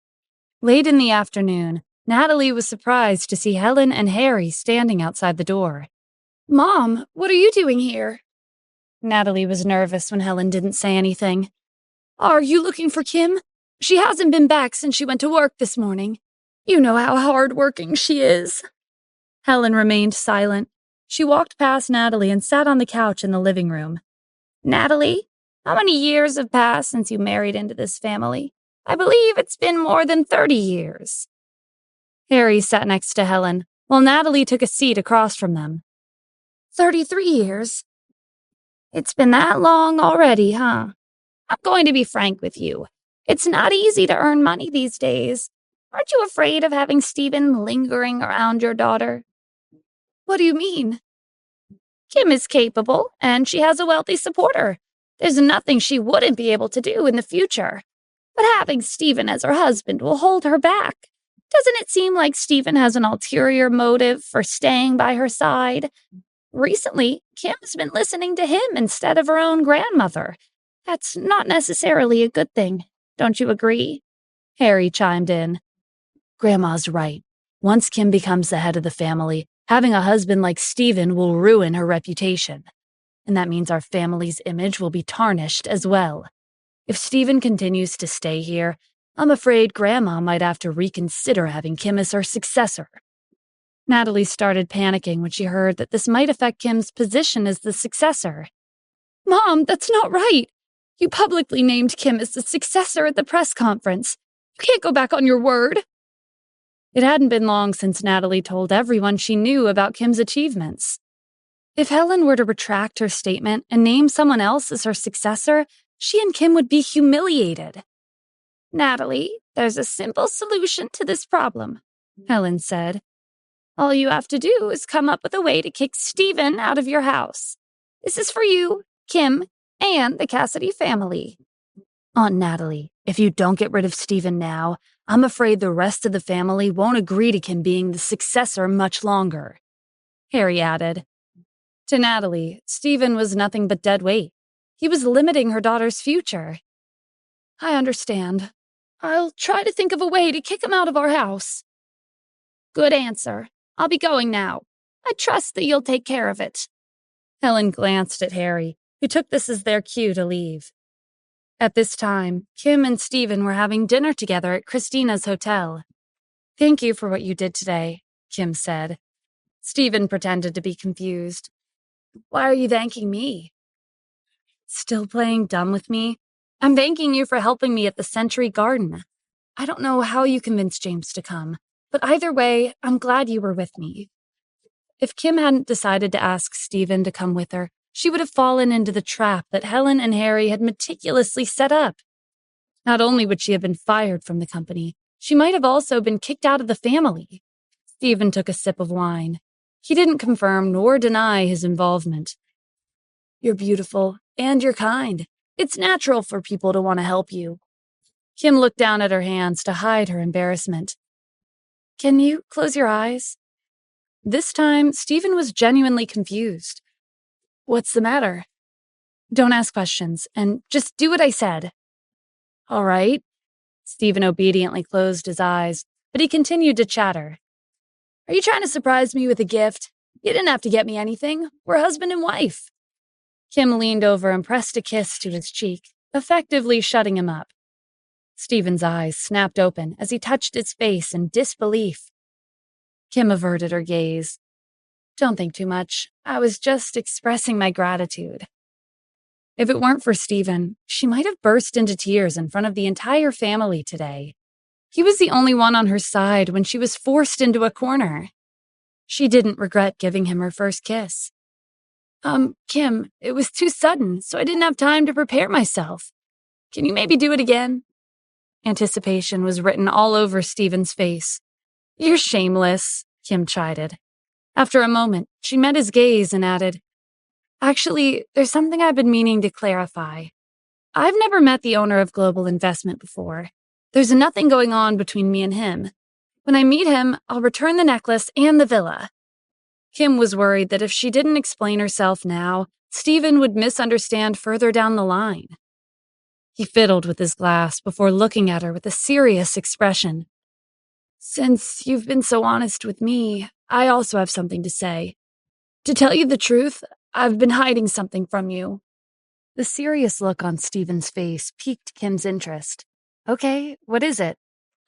Late in the afternoon, Natalie was surprised to see Helen and Harry standing outside the door. Mom, what are you doing here? Natalie was nervous when Helen didn't say anything. Are you looking for Kim? She hasn't been back since she went to work this morning. You know how hard-working she is. Helen remained silent. She walked past Natalie and sat on the couch in the living room. Natalie, how many years have passed since you married into this family? I believe it's been more than 30 years. Harry sat next to Helen, while Natalie took a seat across from them. 33 years. It's been that long already, huh? I'm going to be frank with you. It's not easy to earn money these days. Aren't you afraid of having Stephen lingering around your daughter? What do you mean? Kim is capable, and she has a wealthy supporter. There's nothing she wouldn't be able to do in the future. But having Stephen as her husband will hold her back. Doesn't it seem like Stephen has an ulterior motive for staying by her side? Recently, Kim's been listening to him instead of her own grandmother. That's not necessarily a good thing. Don't you agree? Harry chimed in. Grandma's right. Once Kim becomes the head of the family, having a husband like Stephen will ruin her reputation. And that means our family's image will be tarnished as well. If Stephen continues to stay here, I'm afraid Grandma might have to reconsider having Kim as her successor. Natalie started panicking when she heard that this might affect Kim's position as the successor. Mom, that's not right. You publicly named Kim as the successor at the press conference. You can't go back on your word. It hadn't been long since Natalie told everyone she knew about Kim's achievements. If Helen were to retract her statement and name someone else as her successor, she and Kim would be humiliated. Natalie, there's a simple solution to this problem, Helen said. All you have to do is come up with a way to kick Stephen out of your house. This is for you, Kim, and the Cassidy family. Aunt Natalie, if you don't get rid of Stephen now, I'm afraid the rest of the family won't agree to Kim being the successor much longer, Harry added. To Natalie, Stephen was nothing but dead weight. He was limiting her daughter's future. I understand. I'll try to think of a way to kick him out of our house. Good answer. I'll be going now. I trust that you'll take care of it. Helen glanced at Harry, who took this as their cue to leave. At this time, Kim and Stephen were having dinner together at Christina's hotel. Thank you for what you did today, Kim said. Stephen pretended to be confused. Why are you thanking me? Still playing dumb with me? I'm thanking you for helping me at the Century Garden. I don't know how you convinced James to come, but either way, I'm glad you were with me. If Kim hadn't decided to ask Stephen to come with her, she would have fallen into the trap that Helen and Harry had meticulously set up. Not only would she have been fired from the company, she might have also been kicked out of the family. Stephen took a sip of wine. He didn't confirm nor deny his involvement. "You're beautiful, and you're kind. It's natural for people to want to help you." Kim looked down at her hands to hide her embarrassment. "Can you close your eyes?" This time, Stephen was genuinely confused. "What's the matter?" "Don't ask questions, and just do what I said." "All right." Stephen obediently closed his eyes, but he continued to chatter. "Are you trying to surprise me with a gift? You didn't have to get me anything. We're husband and wife." Kim leaned over and pressed a kiss to his cheek, effectively shutting him up. Stephen's eyes snapped open as he touched his face in disbelief. Kim averted her gaze. "Don't think too much. I was just expressing my gratitude." If it weren't for Stephen, she might have burst into tears in front of the entire family today. He was the only one on her side when she was forced into a corner. She didn't regret giving him her first kiss. Kim, it was too sudden, so I didn't have time to prepare myself. Can you maybe do it again?" Anticipation was written all over Stephen's face. "You're shameless," Kim chided. After a moment, she met his gaze and added, "Actually, there's something I've been meaning to clarify. I've never met the owner of Global Investment before. There's nothing going on between me and him. When I meet him, I'll return the necklace and the villa." Kim was worried that if she didn't explain herself now, Stephen would misunderstand further down the line. He fiddled with his glass before looking at her with a serious expression. "Since you've been so honest with me, I also have something to say. To tell you the truth, I've been hiding something from you." The serious look on Stephen's face piqued Kim's interest. "Okay, what is it?"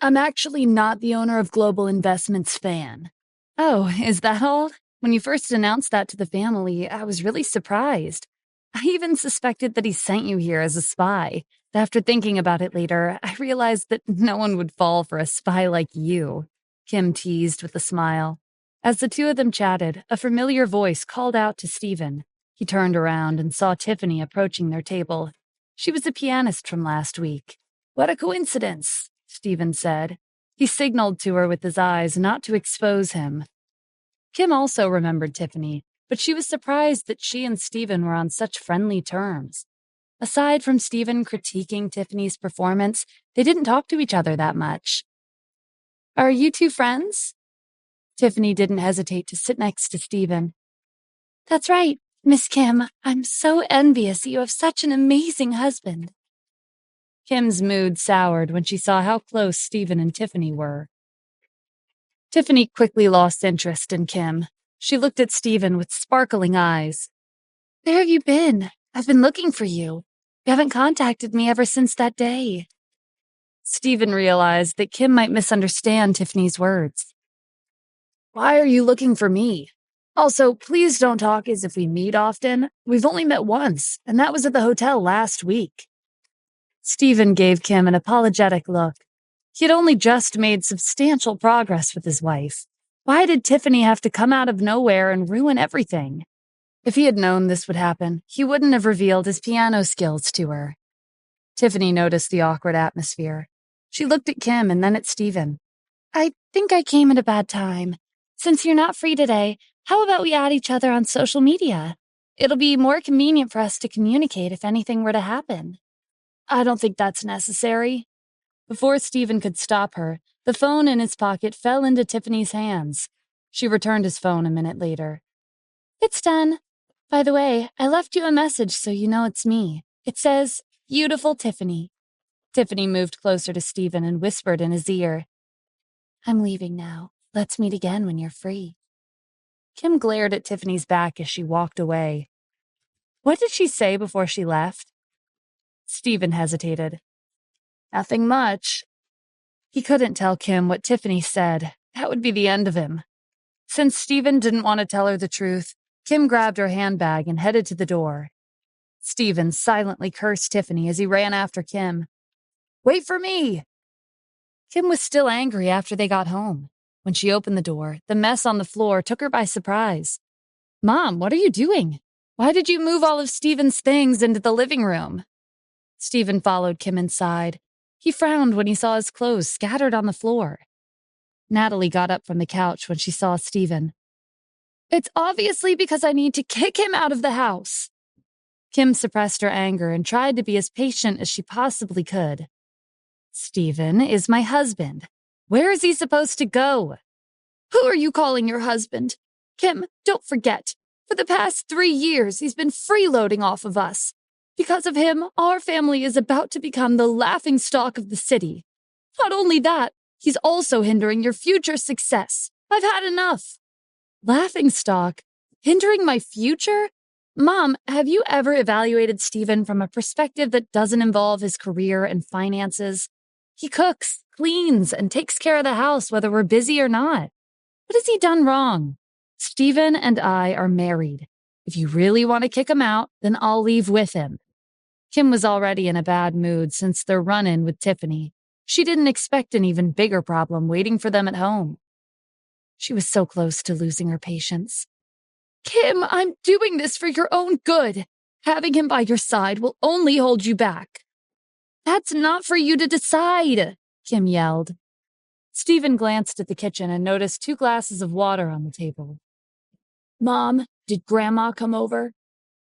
"I'm actually not the owner of Global Investments fan." "Oh, is that all? When you first announced that to the family, I was really surprised. I even suspected that he sent you here as a spy. But after thinking about it later, I realized that no one would fall for a spy like you," Kim teased with a smile. As the two of them chatted, a familiar voice called out to Stephen. He turned around and saw Tiffany approaching their table. She was the pianist from last week. "What a coincidence," Stephen said. He signaled to her with his eyes not to expose him. Kim also remembered Tiffany, but she was surprised that she and Stephen were on such friendly terms. Aside from Stephen critiquing Tiffany's performance, they didn't talk to each other that much. "Are you two friends?" Tiffany didn't hesitate to sit next to Stephen. "That's right, Miss Kim. I'm so envious that you have such an amazing husband." Kim's mood soured when she saw how close Stephen and Tiffany were. Tiffany quickly lost interest in Kim. She looked at Stephen with sparkling eyes. "Where have you been? I've been looking for you. You haven't contacted me ever since that day." Stephen realized that Kim might misunderstand Tiffany's words. "Why are you looking for me? Also, please don't talk as if we meet often. We've only met once, and that was at the hotel last week." Stephen gave Kim an apologetic look. He had only just made substantial progress with his wife. Why did Tiffany have to come out of nowhere and ruin everything? If he had known this would happen, he wouldn't have revealed his piano skills to her. Tiffany noticed the awkward atmosphere. She looked at Kim and then at Stephen. "I think I came at a bad time. Since you're not free today, how about we add each other on social media? It'll be more convenient for us to communicate if anything were to happen." "I don't think that's necessary." Before Stephen could stop her, the phone in his pocket fell into Tiffany's hands. She returned his phone a minute later. "It's done. By the way, I left you a message so you know it's me. It says, 'Beautiful Tiffany.'" Tiffany moved closer to Stephen and whispered in his ear, "I'm leaving now. Let's meet again when you're free." Kim glared at Tiffany's back as she walked away. What did she say before she left? Stephen hesitated. "Nothing much." He couldn't tell Kim what Tiffany said. That would be the end of him. Since Stephen didn't want to tell her the truth, Kim grabbed her handbag and headed to the door. Stephen silently cursed Tiffany as he ran after Kim. "Wait for me!" Kim was still angry after they got home. When she opened the door, the mess on the floor took her by surprise. "Mom, what are you doing?" Why did you move all of Stephen's things into the living room? Stephen followed Kim inside. He frowned when he saw his clothes scattered on the floor. Natalie got up from the couch when she saw Stephen. It's obviously because I need to kick him out of the house. Kim suppressed her anger and tried to be as patient as she possibly could. Stephen is my husband. Where is he supposed to go? Who are you calling your husband? Kim, don't forget. For the past 3 years, he's been freeloading off of us. Because of him, our family is about to become the laughingstock of the city. Not only that, he's also hindering your future success. I've had enough. Laughingstock? Hindering my future? Mom, have you ever evaluated Stephen from a perspective that doesn't involve his career and finances? He cooks, cleans, and takes care of the house whether we're busy or not. What has he done wrong? Stephen and I are married. If you really want to kick him out, then I'll leave with him. Kim was already in a bad mood since their run-in with Tiffany. She didn't expect an even bigger problem waiting for them at home. She was so close to losing her patience. Kim, I'm doing this for your own good. Having him by your side will only hold you back. That's not for you to decide, Kim yelled. Stephen glanced at the kitchen and noticed 2 glasses of water on the table. Mom, did Grandma come over?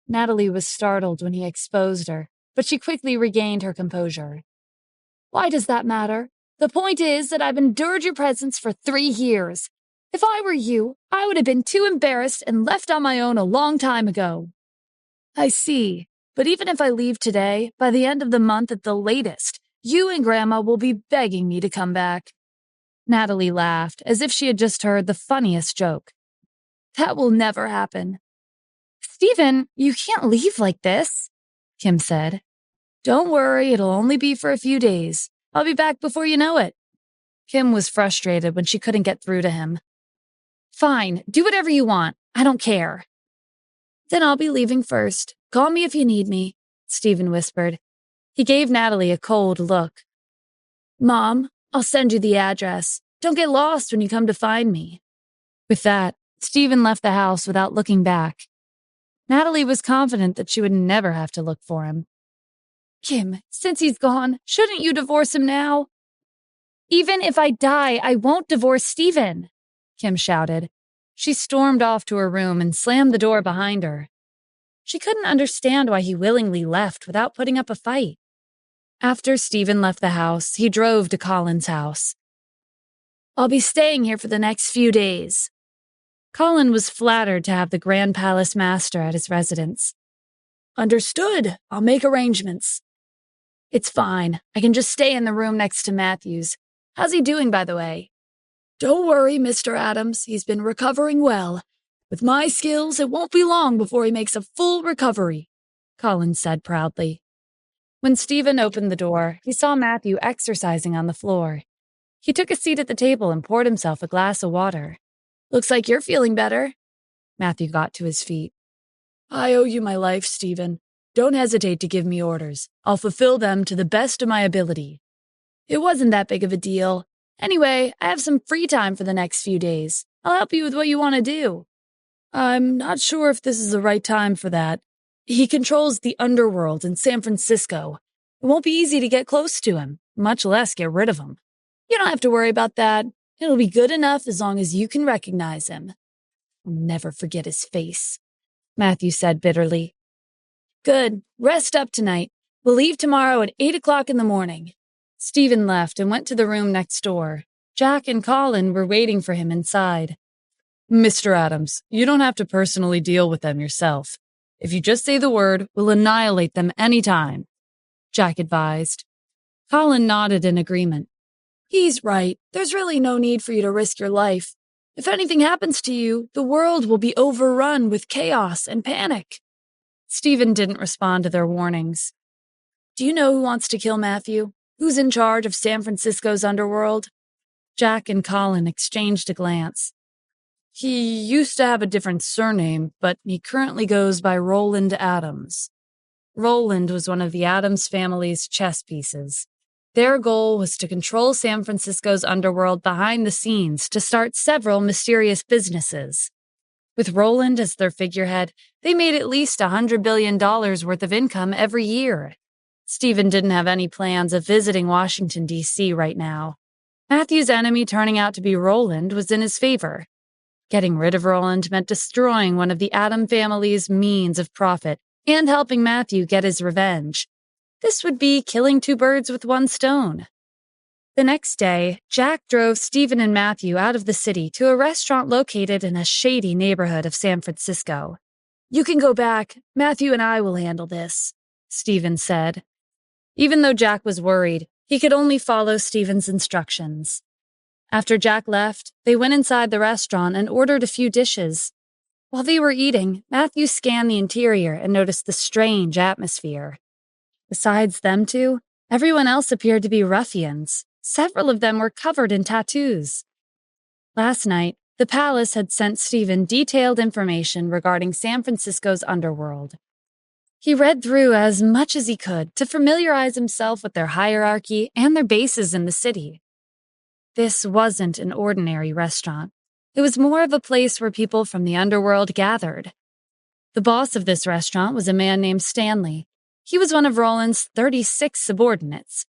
Natalie was startled when he exposed her, but she quickly regained her composure. Why does that matter? The point is that I've endured your presence for 3 years. If I were you, I would have been too embarrassed and left on my own a long time ago. I see, but even if I leave today, by the end of the month at the latest, you and Grandma will be begging me to come back. Natalie laughed, as if she had just heard the funniest joke. That will never happen. Stephen, you can't leave like this, Kim said. Don't worry, it'll only be for a few days. I'll be back before you know it. Kim was frustrated when she couldn't get through to him. Fine, do whatever you want. I don't care. Then I'll be leaving first. Call me if you need me, Stephen whispered. He gave Natalie a cold look. Mom, I'll send you the address. Don't get lost when you come to find me. With that, Stephen left the house without looking back. Natalie was confident that she would never have to look for him. Kim, since he's gone, shouldn't you divorce him now? Even if I die, I won't divorce Stephen, Kim shouted. She stormed off to her room and slammed the door behind her. She couldn't understand why he willingly left without putting up a fight. After Stephen left the house, he drove to Colin's house. I'll be staying here for the next few days. Colin was flattered to have the Grand Palace Master at his residence. Understood. I'll make arrangements. It's fine. I can just stay in the room next to Matthew's. How's he doing, by the way? Don't worry, Mr. Adams. He's been recovering well. With my skills, it won't be long before he makes a full recovery, Colin said proudly. When Stephen opened the door, he saw Matthew exercising on the floor. He took a seat at the table and poured himself a glass of water. Looks like you're feeling better. Matthew got to his feet. I owe you my life, Stephen. Don't hesitate to give me orders. I'll fulfill them to the best of my ability. It wasn't that big of a deal. Anyway, I have some free time for the next few days. I'll help you with what you want to do. I'm not sure if this is the right time for that. He controls the underworld in San Francisco. It won't be easy to get close to him, much less get rid of him. You don't have to worry about that. It'll be good enough as long as you can recognize him. I'll never forget his face, Matthew said bitterly. Good. Rest up tonight. We'll leave tomorrow at 8 o'clock in the morning. Stephen left and went to the room next door. Jack and Colin were waiting for him inside. Mr. Adams, you don't have to personally deal with them yourself. If you just say the word, we'll annihilate them any time, Jack advised. Colin nodded in agreement. He's right. There's really no need for you to risk your life. If anything happens to you, the world will be overrun with chaos and panic. Stephen didn't respond to their warnings. Do you know who wants to kill Matthew? Who's in charge of San Francisco's underworld? Jack and Colin exchanged a glance. He used to have a different surname, but he currently goes by Roland Adams. Roland was one of the Adams family's chess pieces. Their goal was to control San Francisco's underworld behind the scenes to start several mysterious businesses. With Roland as their figurehead, they made at least $100 billion worth of income every year. Stephen didn't have any plans of visiting Washington, D.C. right now. Matthew's enemy turning out to be Roland was in his favor. Getting rid of Roland meant destroying one of the Adam family's means of profit and helping Matthew get his revenge. This would be killing two birds with one stone. The next day, Jack drove Stephen and Matthew out of the city to a restaurant located in a shady neighborhood of San Francisco. "You can go back. Matthew and I will handle this," Stephen said. Even though Jack was worried, he could only follow Stephen's instructions. After Jack left, they went inside the restaurant and ordered a few dishes. While they were eating, Matthew scanned the interior and noticed the strange atmosphere. Besides them two, everyone else appeared to be ruffians. Several of them were covered in tattoos. Last night, the palace had sent Stephen detailed information regarding San Francisco's underworld. He read through as much as he could to familiarize himself with their hierarchy and their bases in the city. This wasn't an ordinary restaurant. It was more of a place where people from the underworld gathered. The boss of this restaurant was a man named Stanley. He was one of Roland's 36 subordinates.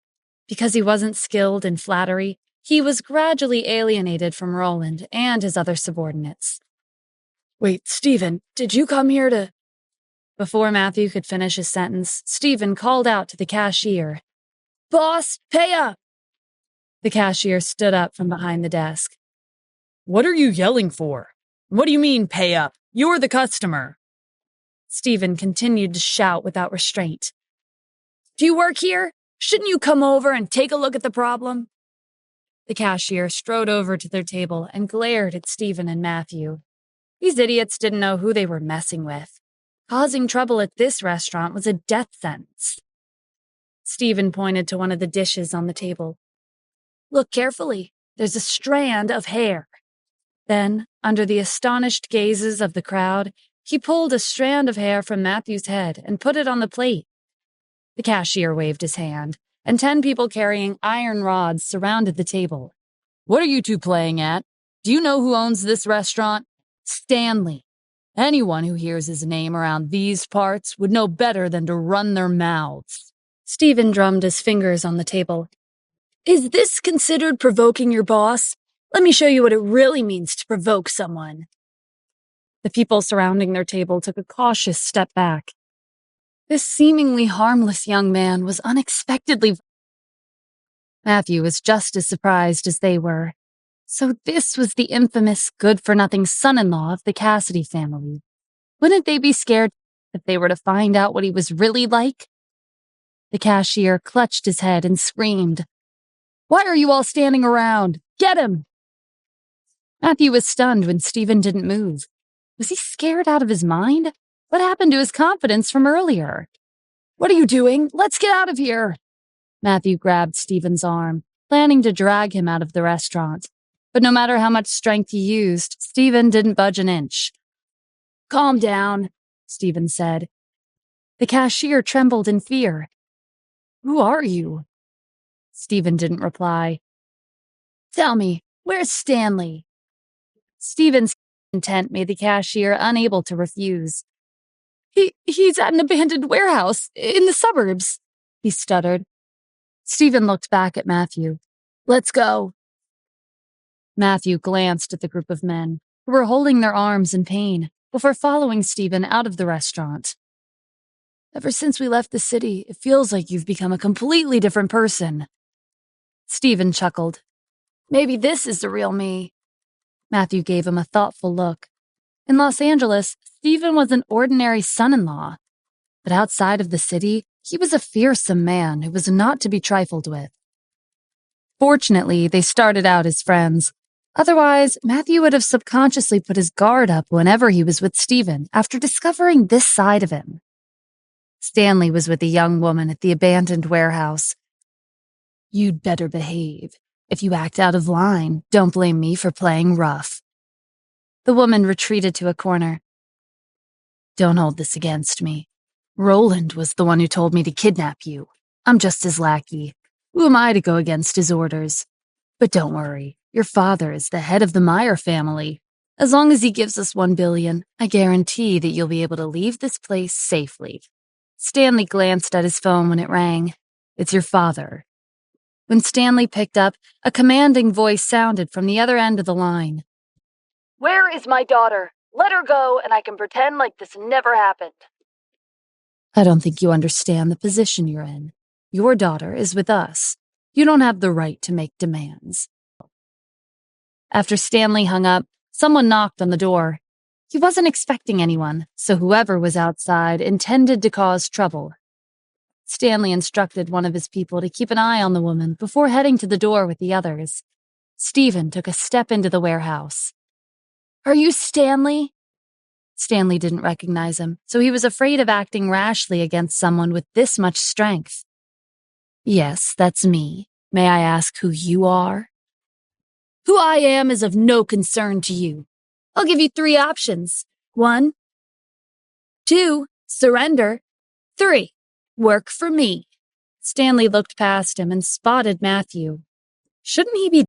Because he wasn't skilled in flattery, he was gradually alienated from Roland and his other subordinates. "Wait, Stephen, did you come here to—" Before Matthew could finish his sentence, Stephen called out to the cashier. "Boss, pay up!" The cashier stood up from behind the desk. "What are you yelling for? What do you mean, pay up? You're the customer." Stephen continued to shout without restraint. "Do you work here? Shouldn't you come over and take a look at the problem?" The cashier strode over to their table and glared at Stephen and Matthew. These idiots didn't know who they were messing with. Causing trouble at this restaurant was a death sentence. Stephen pointed to one of the dishes on the table. "Look carefully. There's a strand of hair." Then, under the astonished gazes of the crowd, he pulled a strand of hair from Matthew's head and put it on the plate. The cashier waved his hand, and 10 people carrying iron rods surrounded the table. "What are you two playing at? Do you know who owns this restaurant? Stanley. Anyone who hears his name around these parts would know better than to run their mouths." Stephen drummed his fingers on the table. "Is this considered provoking your boss? Let me show you what it really means to provoke someone." The people surrounding their table took a cautious step back. This seemingly harmless young man was unexpectedly. Matthew was just as surprised as they were. So this was the infamous good-for-nothing son-in-law of the Cassidy family. Wouldn't they be scared if they were to find out what he was really like? The cashier clutched his head and screamed, "Why are you all standing around? Get him!" Matthew was stunned when Stephen didn't move. Was he scared out of his mind? What happened to his confidence from earlier? "What are you doing? Let's get out of here!" Matthew grabbed Stephen's arm, planning to drag him out of the restaurant. But no matter how much strength he used, Stephen didn't budge an inch. "Calm down," Stephen said. The cashier trembled in fear. "Who are you?" Stephen didn't reply. "Tell me, where's Stanley?" Stephen's intent made the cashier unable to refuse. He's at an abandoned warehouse in the suburbs," he stuttered. Stephen looked back at Matthew. "Let's go." Matthew glanced at the group of men, who were holding their arms in pain, before following Stephen out of the restaurant. "Ever since we left the city, it feels like you've become a completely different person." Stephen chuckled. "Maybe this is the real me." Matthew gave him a thoughtful look. In Los Angeles, Stephen was an ordinary son-in-law. But outside of the city, he was a fearsome man who was not to be trifled with. Fortunately, they started out as friends. Otherwise, Matthew would have subconsciously put his guard up whenever he was with Stephen after discovering this side of him. Stanley was with a young woman at the abandoned warehouse. "You'd better behave. If you act out of line, don't blame me for playing rough." The woman retreated to a corner. "Don't hold this against me. Roland was the one who told me to kidnap you. I'm just his lackey. Who am I to go against his orders? But don't worry, your father is the head of the Meyer family. As long as he gives us $1 billion, I guarantee that you'll be able to leave this place safely. Stanley glanced at his phone when it rang. It's your father. When Stanley picked up, a commanding voice sounded from the other end of the line. Where is my daughter? Let her go, and I can pretend like this never happened. I don't think you understand the position you're in. Your daughter is with us. You don't have the right to make demands. After Stanley hung up, someone knocked on the door. He wasn't expecting anyone, so whoever was outside intended to cause trouble. Stanley instructed one of his people to keep an eye on the woman before heading to the door with the others. Stephen took a step into the warehouse. Are you Stanley? Stanley didn't recognize him, so he was afraid of acting rashly against someone with this much strength. Yes, that's me. May I ask who you are? Who I am is of no concern to you. I'll give you 3 options. 1, 2, surrender. 3, work for me. Stanley looked past him and spotted Matthew. Shouldn't he be...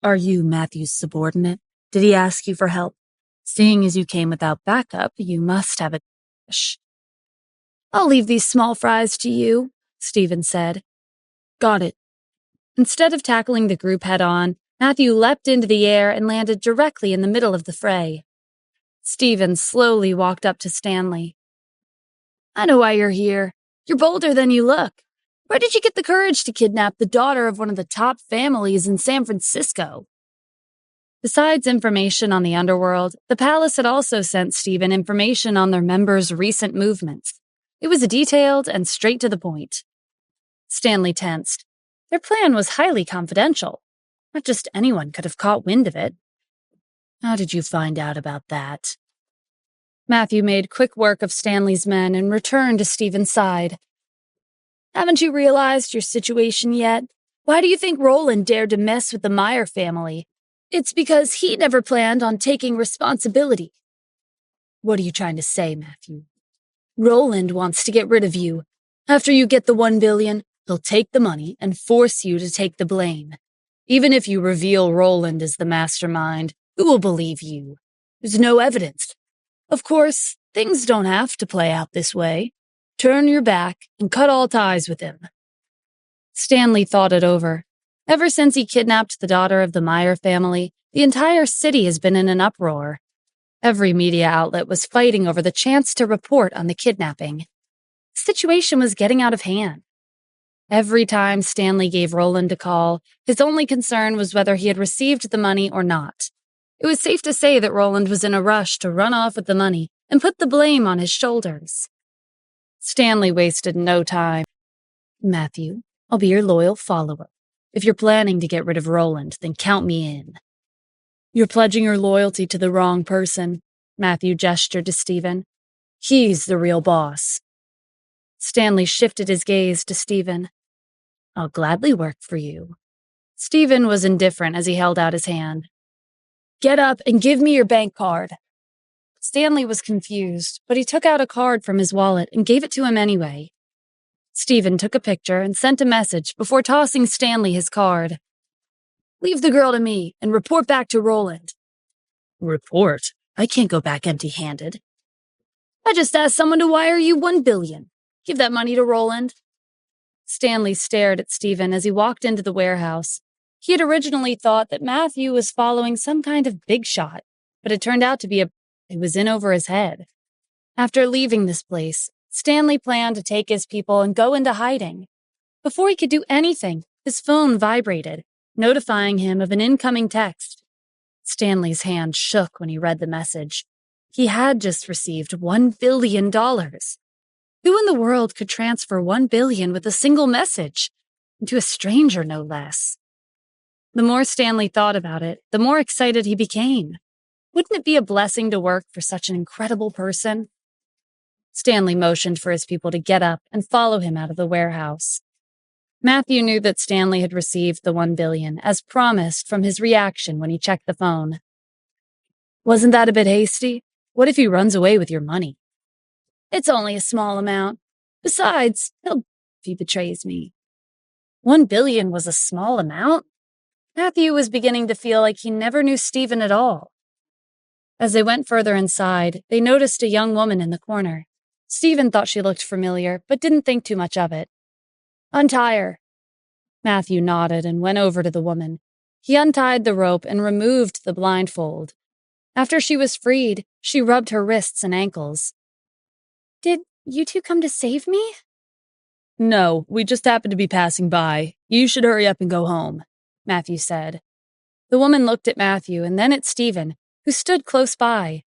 Are you Matthew's subordinate? Did he ask you for help? Seeing as you came without backup, you must have a dish. I'll leave these small fries to you, Stephen said. Got it. Instead of tackling the group head-on, Matthew leapt into the air and landed directly in the middle of the fray. Stephen slowly walked up to Stanley. I know why you're here. You're bolder than you look. Where did you get the courage to kidnap the daughter of one of the top families in San Francisco? Besides information on the underworld, the palace had also sent Stephen information on their members' recent movements. It was detailed and straight to the point. Stanley tensed. Their plan was highly confidential. Not just anyone could have caught wind of it. How did you find out about that? Matthew made quick work of Stanley's men and returned to Stephen's side. Haven't you realized your situation yet? Why do you think Roland dared to mess with the Meyer family? It's because he never planned on taking responsibility. What are you trying to say, Matthew? Roland wants to get rid of you. After you get the $1 billion, he'll take the money and force you to take the blame. Even if you reveal Roland as the mastermind, who will believe you? There's no evidence. Of course, things don't have to play out this way. Turn your back and cut all ties with him. Stanley thought it over. Ever since he kidnapped the daughter of the Meyer family, the entire city has been in an uproar. Every media outlet was fighting over the chance to report on the kidnapping. The situation was getting out of hand. Every time Stanley gave Roland a call, his only concern was whether he had received the money or not. It was safe to say that Roland was in a rush to run off with the money and put the blame on his shoulders. Stanley wasted no time. Matthew, I'll be your loyal follower. If you're planning to get rid of Roland, then count me in. You're pledging your loyalty to the wrong person, Matthew gestured to Stephen. He's the real boss. Stanley shifted his gaze to Stephen. I'll gladly work for you. Stephen was indifferent as he held out his hand. Get up and give me your bank card. Stanley was confused, but he took out a card from his wallet and gave it to him anyway. Stephen took a picture and sent a message before tossing Stanley his card. Leave the girl to me and report back to Roland. Report? I can't go back empty-handed. I just asked someone to wire you $1 billion. Give that money to Roland. Stanley stared at Stephen as he walked into the warehouse. He had originally thought that Matthew was following some kind of big shot, but it turned out to be it was in over his head. After leaving this place, Stanley planned to take his people and go into hiding. Before he could do anything, his phone vibrated, notifying him of an incoming text. Stanley's hand shook when he read the message. He had just received $1 billion. Who in the world could transfer $1 billion with a single message? And to a stranger, no less. The more Stanley thought about it, the more excited he became. Wouldn't it be a blessing to work for such an incredible person? Stanley motioned for his people to get up and follow him out of the warehouse. Matthew knew that Stanley had received the $1 billion, as promised from his reaction when he checked the phone. Wasn't that a bit hasty? What if he runs away with your money? It's only a small amount. Besides, he'll if he betrays me. $1 billion was a small amount? Matthew was beginning to feel like he never knew Stephen at all. As they went further inside, they noticed a young woman in the corner. Stephen thought she looked familiar, but didn't think too much of it. "Untie her." Matthew nodded and went over to the woman. He untied the rope and removed the blindfold. After she was freed, she rubbed her wrists and ankles. "Did you two come to save me?" "No, we just happened to be passing by. You should hurry up and go home," Matthew said. The woman looked at Matthew and then at Stephen, who stood close by.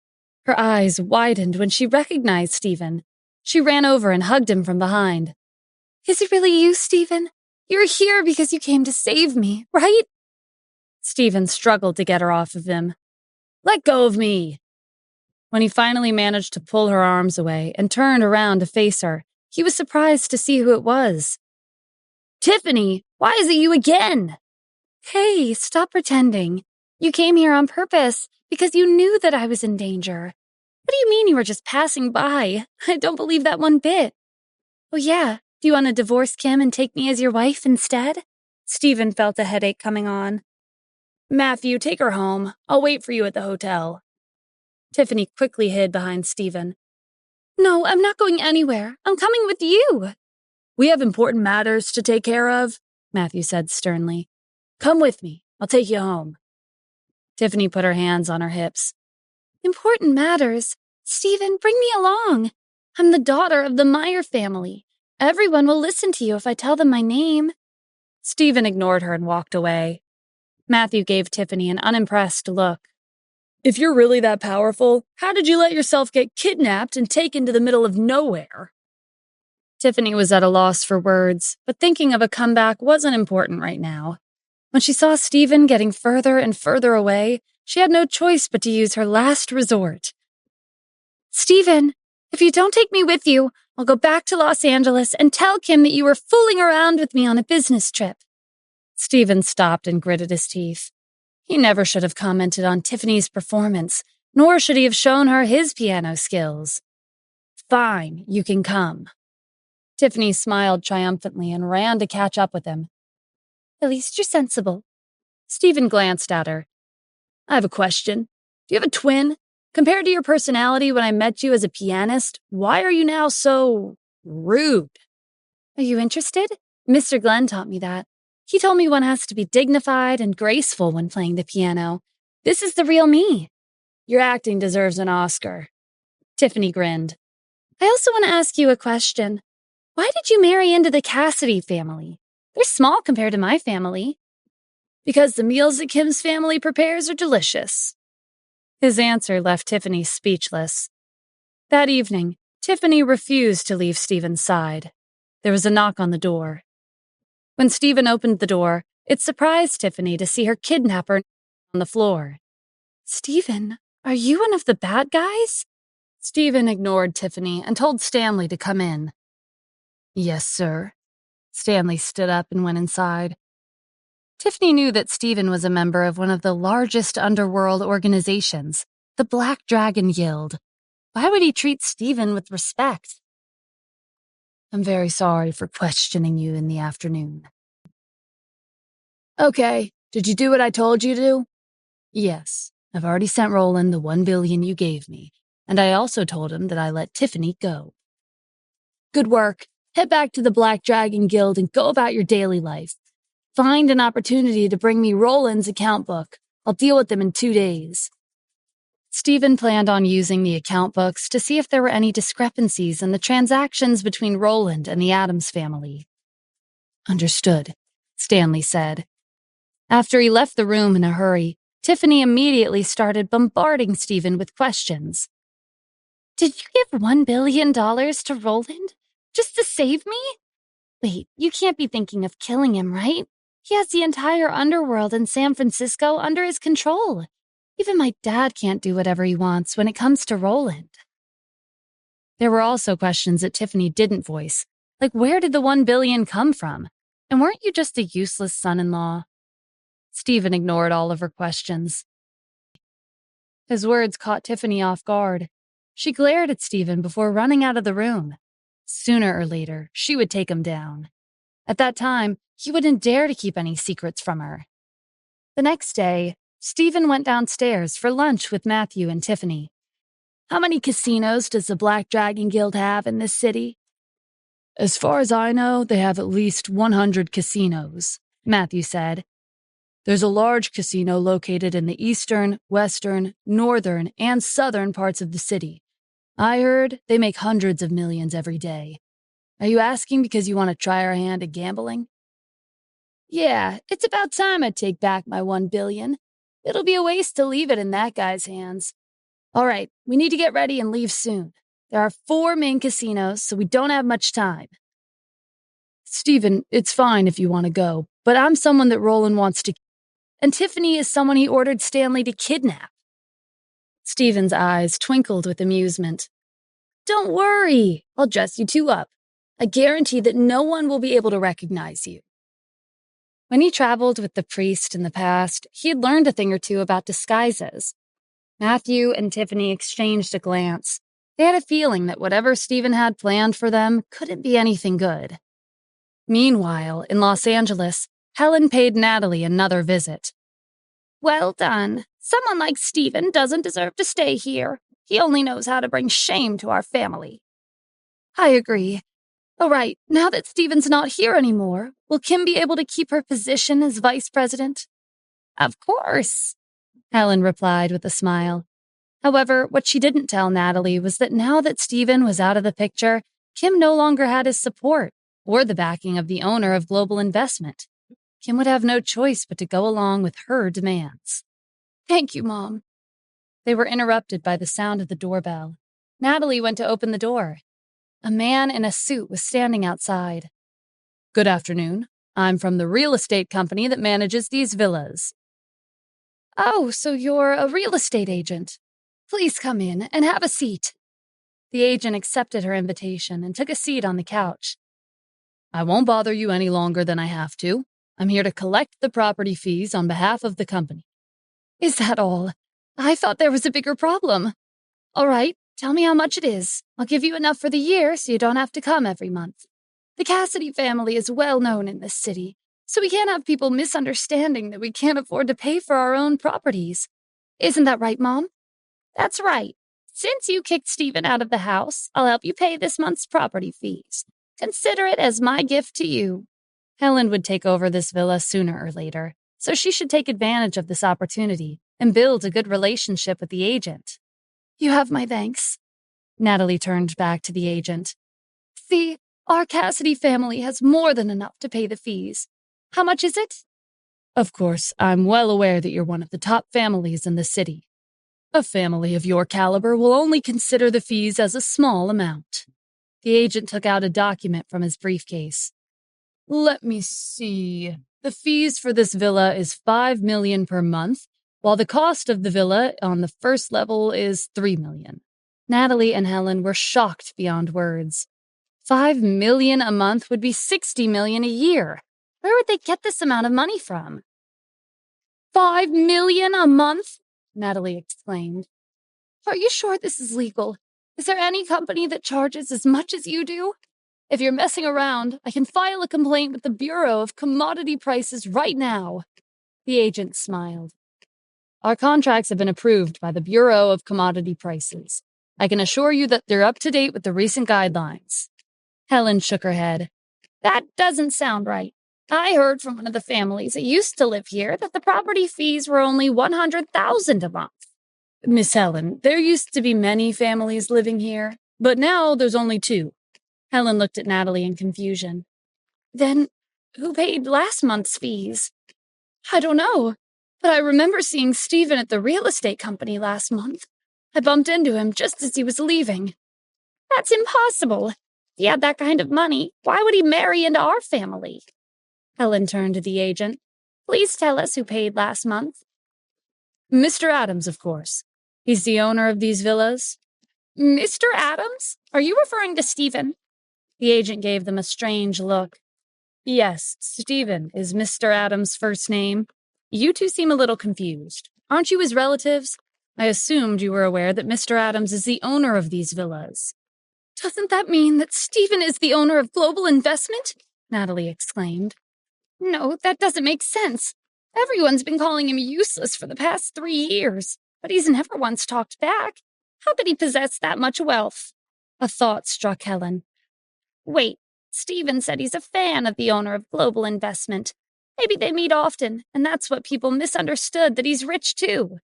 Her eyes widened when she recognized Stephen. She ran over and hugged him from behind. "Is it really you, Stephen? You're here because you came to save me, right?" Stephen struggled to get her off of him. "Let go of me." When he finally managed to pull her arms away and turned around to face her, he was surprised to see who it was. "Tiffany, why is it you again?" "Hey, stop pretending. You came here on purpose because you knew that I was in danger. What do you mean you were just passing by? I don't believe that one bit. Oh yeah, do you want to divorce Kim and take me as your wife instead?" Stephen felt a headache coming on. "Matthew, take her home. I'll wait for you at the hotel." Tiffany quickly hid behind Stephen. "No, I'm not going anywhere. I'm coming with you." "We have important matters to take care of," Matthew said sternly. "Come with me. I'll take you home." Tiffany put her hands on her hips. "Important matters? Stephen, bring me along. I'm the daughter of the Meyer family. Everyone will listen to you if I tell them my name." Stephen ignored her and walked away. Matthew gave Tiffany an unimpressed look. "If you're really that powerful, how did you let yourself get kidnapped and taken to the middle of nowhere?" Tiffany was at a loss for words, but thinking of a comeback wasn't important right now. When she saw Stephen getting further and further away, she had no choice but to use her last resort. "Stephen, if you don't take me with you, I'll go back to Los Angeles and tell Kim that you were fooling around with me on a business trip." Stephen stopped and gritted his teeth. He never should have commented on Tiffany's performance, nor should he have shown her his piano skills. "Fine, you can come." Tiffany smiled triumphantly and ran to catch up with him. "At least you're sensible." Stephen glanced at her. "I have a question. Do you have a twin? Compared to your personality when I met you as a pianist, why are you now so rude?" "Are you interested? Mr. Glenn taught me that. He told me one has to be dignified and graceful when playing the piano. This is the real me." "Your acting deserves an Oscar." Tiffany grinned. "I also want to ask you a question. Why did you marry into the Cassidy family? They're small compared to my family." "Because the meals that Kim's family prepares are delicious." His answer left Tiffany speechless. That evening, Tiffany refused to leave Stephen's side. There was a knock on the door. When Stephen opened the door, it surprised Tiffany to see her kidnapper on the floor. "Stephen, are you one of the bad guys?" Stephen ignored Tiffany and told Stanley to come in. "Yes, sir." Stanley stood up and went inside. Tiffany knew that Stephen was a member of one of the largest underworld organizations, the Black Dragon Guild. Why would he treat Stephen with respect? "I'm very sorry for questioning you in the afternoon." "Okay, did you do what I told you to do?" "Yes, I've already sent Roland the $1 billion you gave me, and I also told him that I let Tiffany go." "Good work. Head back to the Black Dragon Guild and go about your daily life. Find an opportunity to bring me Roland's account book. I'll deal with them in 2 days." Stephen planned on using the account books to see if there were any discrepancies in the transactions between Roland and the Addams family. "Understood," Stanley said. After he left the room in a hurry, Tiffany immediately started bombarding Stephen with questions. "Did you give $1 billion to Roland? Just to save me? Wait, you can't be thinking of killing him, right? He has the entire underworld in San Francisco under his control. Even my dad can't do whatever he wants when it comes to Roland." There were also questions that Tiffany didn't voice, like where did the $1 billion come from? And weren't you just a useless son-in-law? Stephen ignored all of her questions. His words caught Tiffany off guard. She glared at Stephen before running out of the room. Sooner or later, she would take him down. At that time, he wouldn't dare to keep any secrets from her. The next day, Stephen went downstairs for lunch with Matthew and Tiffany. How many casinos does the Black Dragon Guild have in this city? As far as I know, they have at least 100 casinos, Matthew said. There's a large casino located in the eastern, western, northern, and southern parts of the city. I heard they make hundreds of millions every day. Are you asking because you want to try our hand at gambling? Yeah, it's about time I take back my $1 billion. It'll be a waste to leave it in that guy's hands. All right, we need to get ready and leave soon. There are 4 main casinos, so we don't have much time. Stephen, it's fine if you want to go, but I'm someone that Roland wants to... And Tiffany is someone he ordered Stanley to kidnap. Stephen's eyes twinkled with amusement. Don't worry, I'll dress you two up. I guarantee that no one will be able to recognize you. When he traveled with the priest in the past, he had learned a thing or two about disguises. Matthew and Tiffany exchanged a glance. They had a feeling that whatever Stephen had planned for them couldn't be anything good. Meanwhile, in Los Angeles, Helen paid Natalie another visit. Well done. Someone like Stephen doesn't deserve to stay here. He only knows how to bring shame to our family. I agree. All right, now that Stephen's not here anymore, will Kim be able to keep her position as vice president? Of course, Helen replied with a smile. However, what she didn't tell Natalie was that now that Stephen was out of the picture, Kim no longer had his support or the backing of the owner of Global Investment. Kim would have no choice but to go along with her demands. Thank you, Mom. They were interrupted by the sound of the doorbell. Natalie went to open the door. A man in a suit was standing outside. Good afternoon. I'm from the real estate company that manages these villas. Oh, so you're a real estate agent. Please come in and have a seat. The agent accepted her invitation and took a seat on the couch. I won't bother you any longer than I have to. I'm here to collect the property fees on behalf of the company. Is that all? I thought there was a bigger problem. All right, tell me how much it is. I'll give you enough for the year so you don't have to come every month. The Cassidy family is well known in this city, so we can't have people misunderstanding that we can't afford to pay for our own properties. Isn't that right, Mom? That's right. Since you kicked Stephen out of the house, I'll help you pay this month's property fees. Consider it as my gift to you. Helen would take over this villa sooner or later, so she should take advantage of this opportunity and build a good relationship with the agent. You have my thanks. Natalie turned back to the agent. See, our Cassidy family has more than enough to pay the fees. How much is it? Of course, I'm well aware that you're one of the top families in the city. A family of your caliber will only consider the fees as a small amount. The agent took out a document from his briefcase. Let me see. The fees for this villa is $5 million per month, while the cost of the villa on the first level is $3 million. Natalie and Helen were shocked beyond words. $5 million a month would be $60 million a year. Where would they get this amount of money from? $5 million a month? Natalie exclaimed. Are you sure this is legal? Is there any company that charges as much as you do? If you're messing around, I can file a complaint with the Bureau of Commodity Prices right now. The agent smiled. Our contracts have been approved by the Bureau of Commodity Prices. I can assure you that they're up to date with the recent guidelines. Helen shook her head. That doesn't sound right. I heard from one of the families that used to live here that the property fees were only $100,000 a month. Miss Helen, there used to be many families living here, but now there's only 2. Helen looked at Natalie in confusion. Then, who paid last month's fees? I don't know, but I remember seeing Stephen at the real estate company last month. I bumped into him just as he was leaving. That's impossible. If he had that kind of money, why would he marry into our family? Helen turned to the agent. Please tell us who paid last month. Mr. Adams, of course. He's the owner of these villas. Mr. Adams? Are you referring to Stephen? The agent gave them a strange look. Yes, Stephen is Mr. Adams' first name. You two seem a little confused. Aren't you his relatives? I assumed you were aware that Mr. Adams is the owner of these villas. Doesn't that mean that Stephen is the owner of Global Investment? Natalie exclaimed. No, that doesn't make sense. Everyone's been calling him useless for the past 3 years, but he's never once talked back. How could he possess that much wealth? A thought struck Helen. Wait, Stephen said he's a fan of the owner of Global Investment. Maybe they meet often, and that's what people misunderstood, that he's rich too.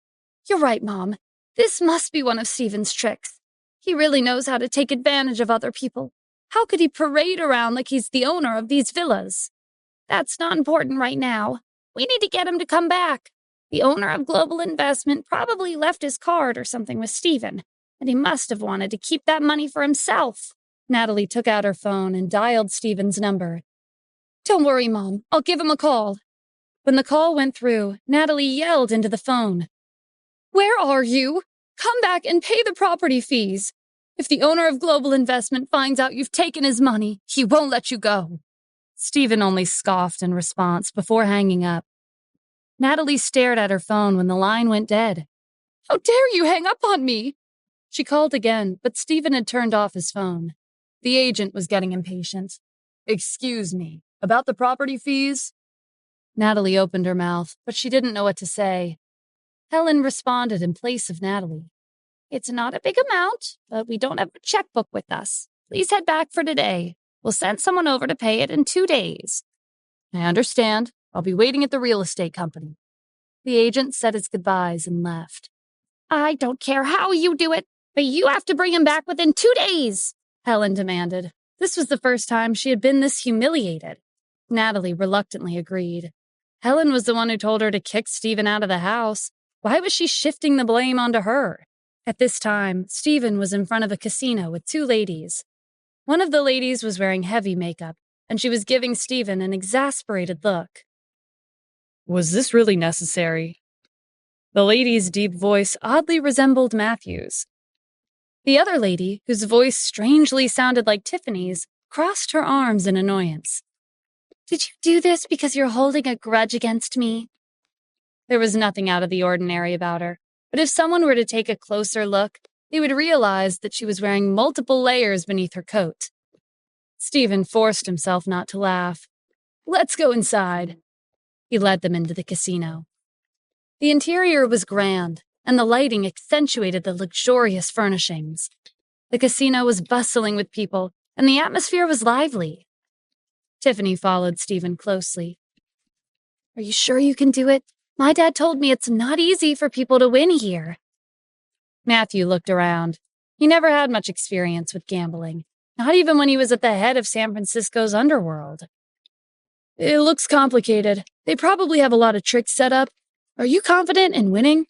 You're right, Mom. This must be one of Stephen's tricks. He really knows how to take advantage of other people. How could he parade around like he's the owner of these villas? That's not important right now. We need to get him to come back. The owner of Global Investment probably left his card or something with Stephen, and he must have wanted to keep that money for himself. Natalie took out her phone and dialed Stephen's number. Don't worry, Mom. I'll give him a call. When the call went through, Natalie yelled into the phone. Where are you? Come back and pay the property fees. If the owner of Global Investment finds out you've taken his money, he won't let you go. Stephen only scoffed in response before hanging up. Natalie stared at her phone when the line went dead. How dare you hang up on me? She called again, but Stephen had turned off his phone. The agent was getting impatient. Excuse me, about the property fees? Natalie opened her mouth, but she didn't know what to say. Helen responded in place of Natalie. It's not a big amount, but we don't have a checkbook with us. Please head back for today. We'll send someone over to pay it in 2 days. I understand. I'll be waiting at the real estate company. The agent said his goodbyes and left. I don't care how you do it, but you have to bring him back within 2 days, Helen demanded. This was the first time she had been this humiliated. Natalie reluctantly agreed. Helen was the one who told her to kick Stephen out of the house. Why was she shifting the blame onto her? At this time, Stephen was in front of a casino with 2 ladies. One of the ladies was wearing heavy makeup, and she was giving Stephen an exasperated look. Was this really necessary? The lady's deep voice oddly resembled Matthew's. The other lady, whose voice strangely sounded like Tiffany's, crossed her arms in annoyance. Did you do this because you're holding a grudge against me? There was nothing out of the ordinary about her, but if someone were to take a closer look, they would realize that she was wearing multiple layers beneath her coat. Stephen forced himself not to laugh. Let's go inside. He led them into the casino. The interior was grand, and the lighting accentuated the luxurious furnishings. The casino was bustling with people, and the atmosphere was lively. Tiffany followed Stephen closely. Are you sure you can do it? My dad told me it's not easy for people to win here. Matthew looked around. He never had much experience with gambling, not even when he was at the head of San Francisco's underworld. It looks complicated. They probably have a lot of tricks set up. Are you confident in winning?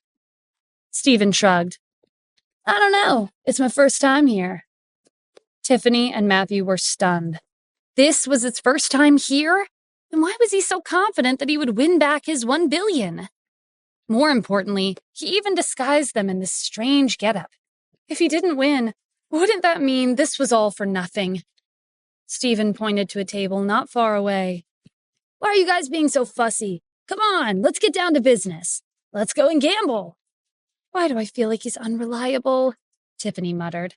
Stephen shrugged. I don't know. It's my first time here. Tiffany and Matthew were stunned. This was his first time here? Then why was he so confident that he would win back his $1 billion? More importantly, he even disguised them in this strange getup. If he didn't win, wouldn't that mean this was all for nothing? Stephen pointed to a table not far away. Why are you guys being so fussy? Come on, let's get down to business. Let's go and gamble. Why do I feel like he's unreliable? Tiffany muttered.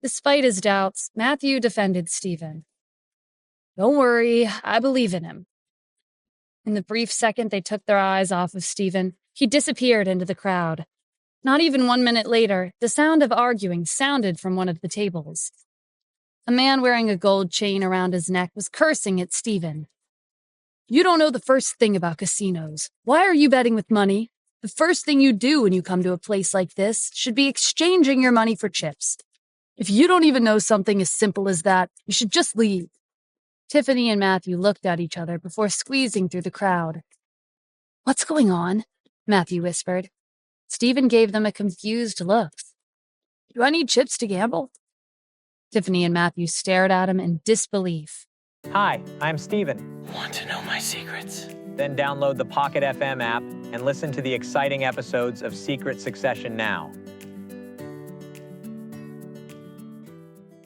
Despite his doubts, Matthew defended Stephen. Don't worry, I believe in him. In the brief second they took their eyes off of Stephen, he disappeared into the crowd. Not even 1 minute later, the sound of arguing sounded from one of the tables. A man wearing a gold chain around his neck was cursing at Stephen. You don't know the first thing about casinos. Why are you betting with money? The first thing you do when you come to a place like this should be exchanging your money for chips. If you don't even know something as simple as that, you should just leave. Tiffany and Matthew looked at each other before squeezing through the crowd. What's going on? Matthew whispered. Stephen gave them a confused look. Do I need chips to gamble? Tiffany and Matthew stared at him in disbelief. Hi, I'm Stephen. Want to know my secrets? Then download the Pocket FM app and listen to the exciting episodes of Secret Succession now.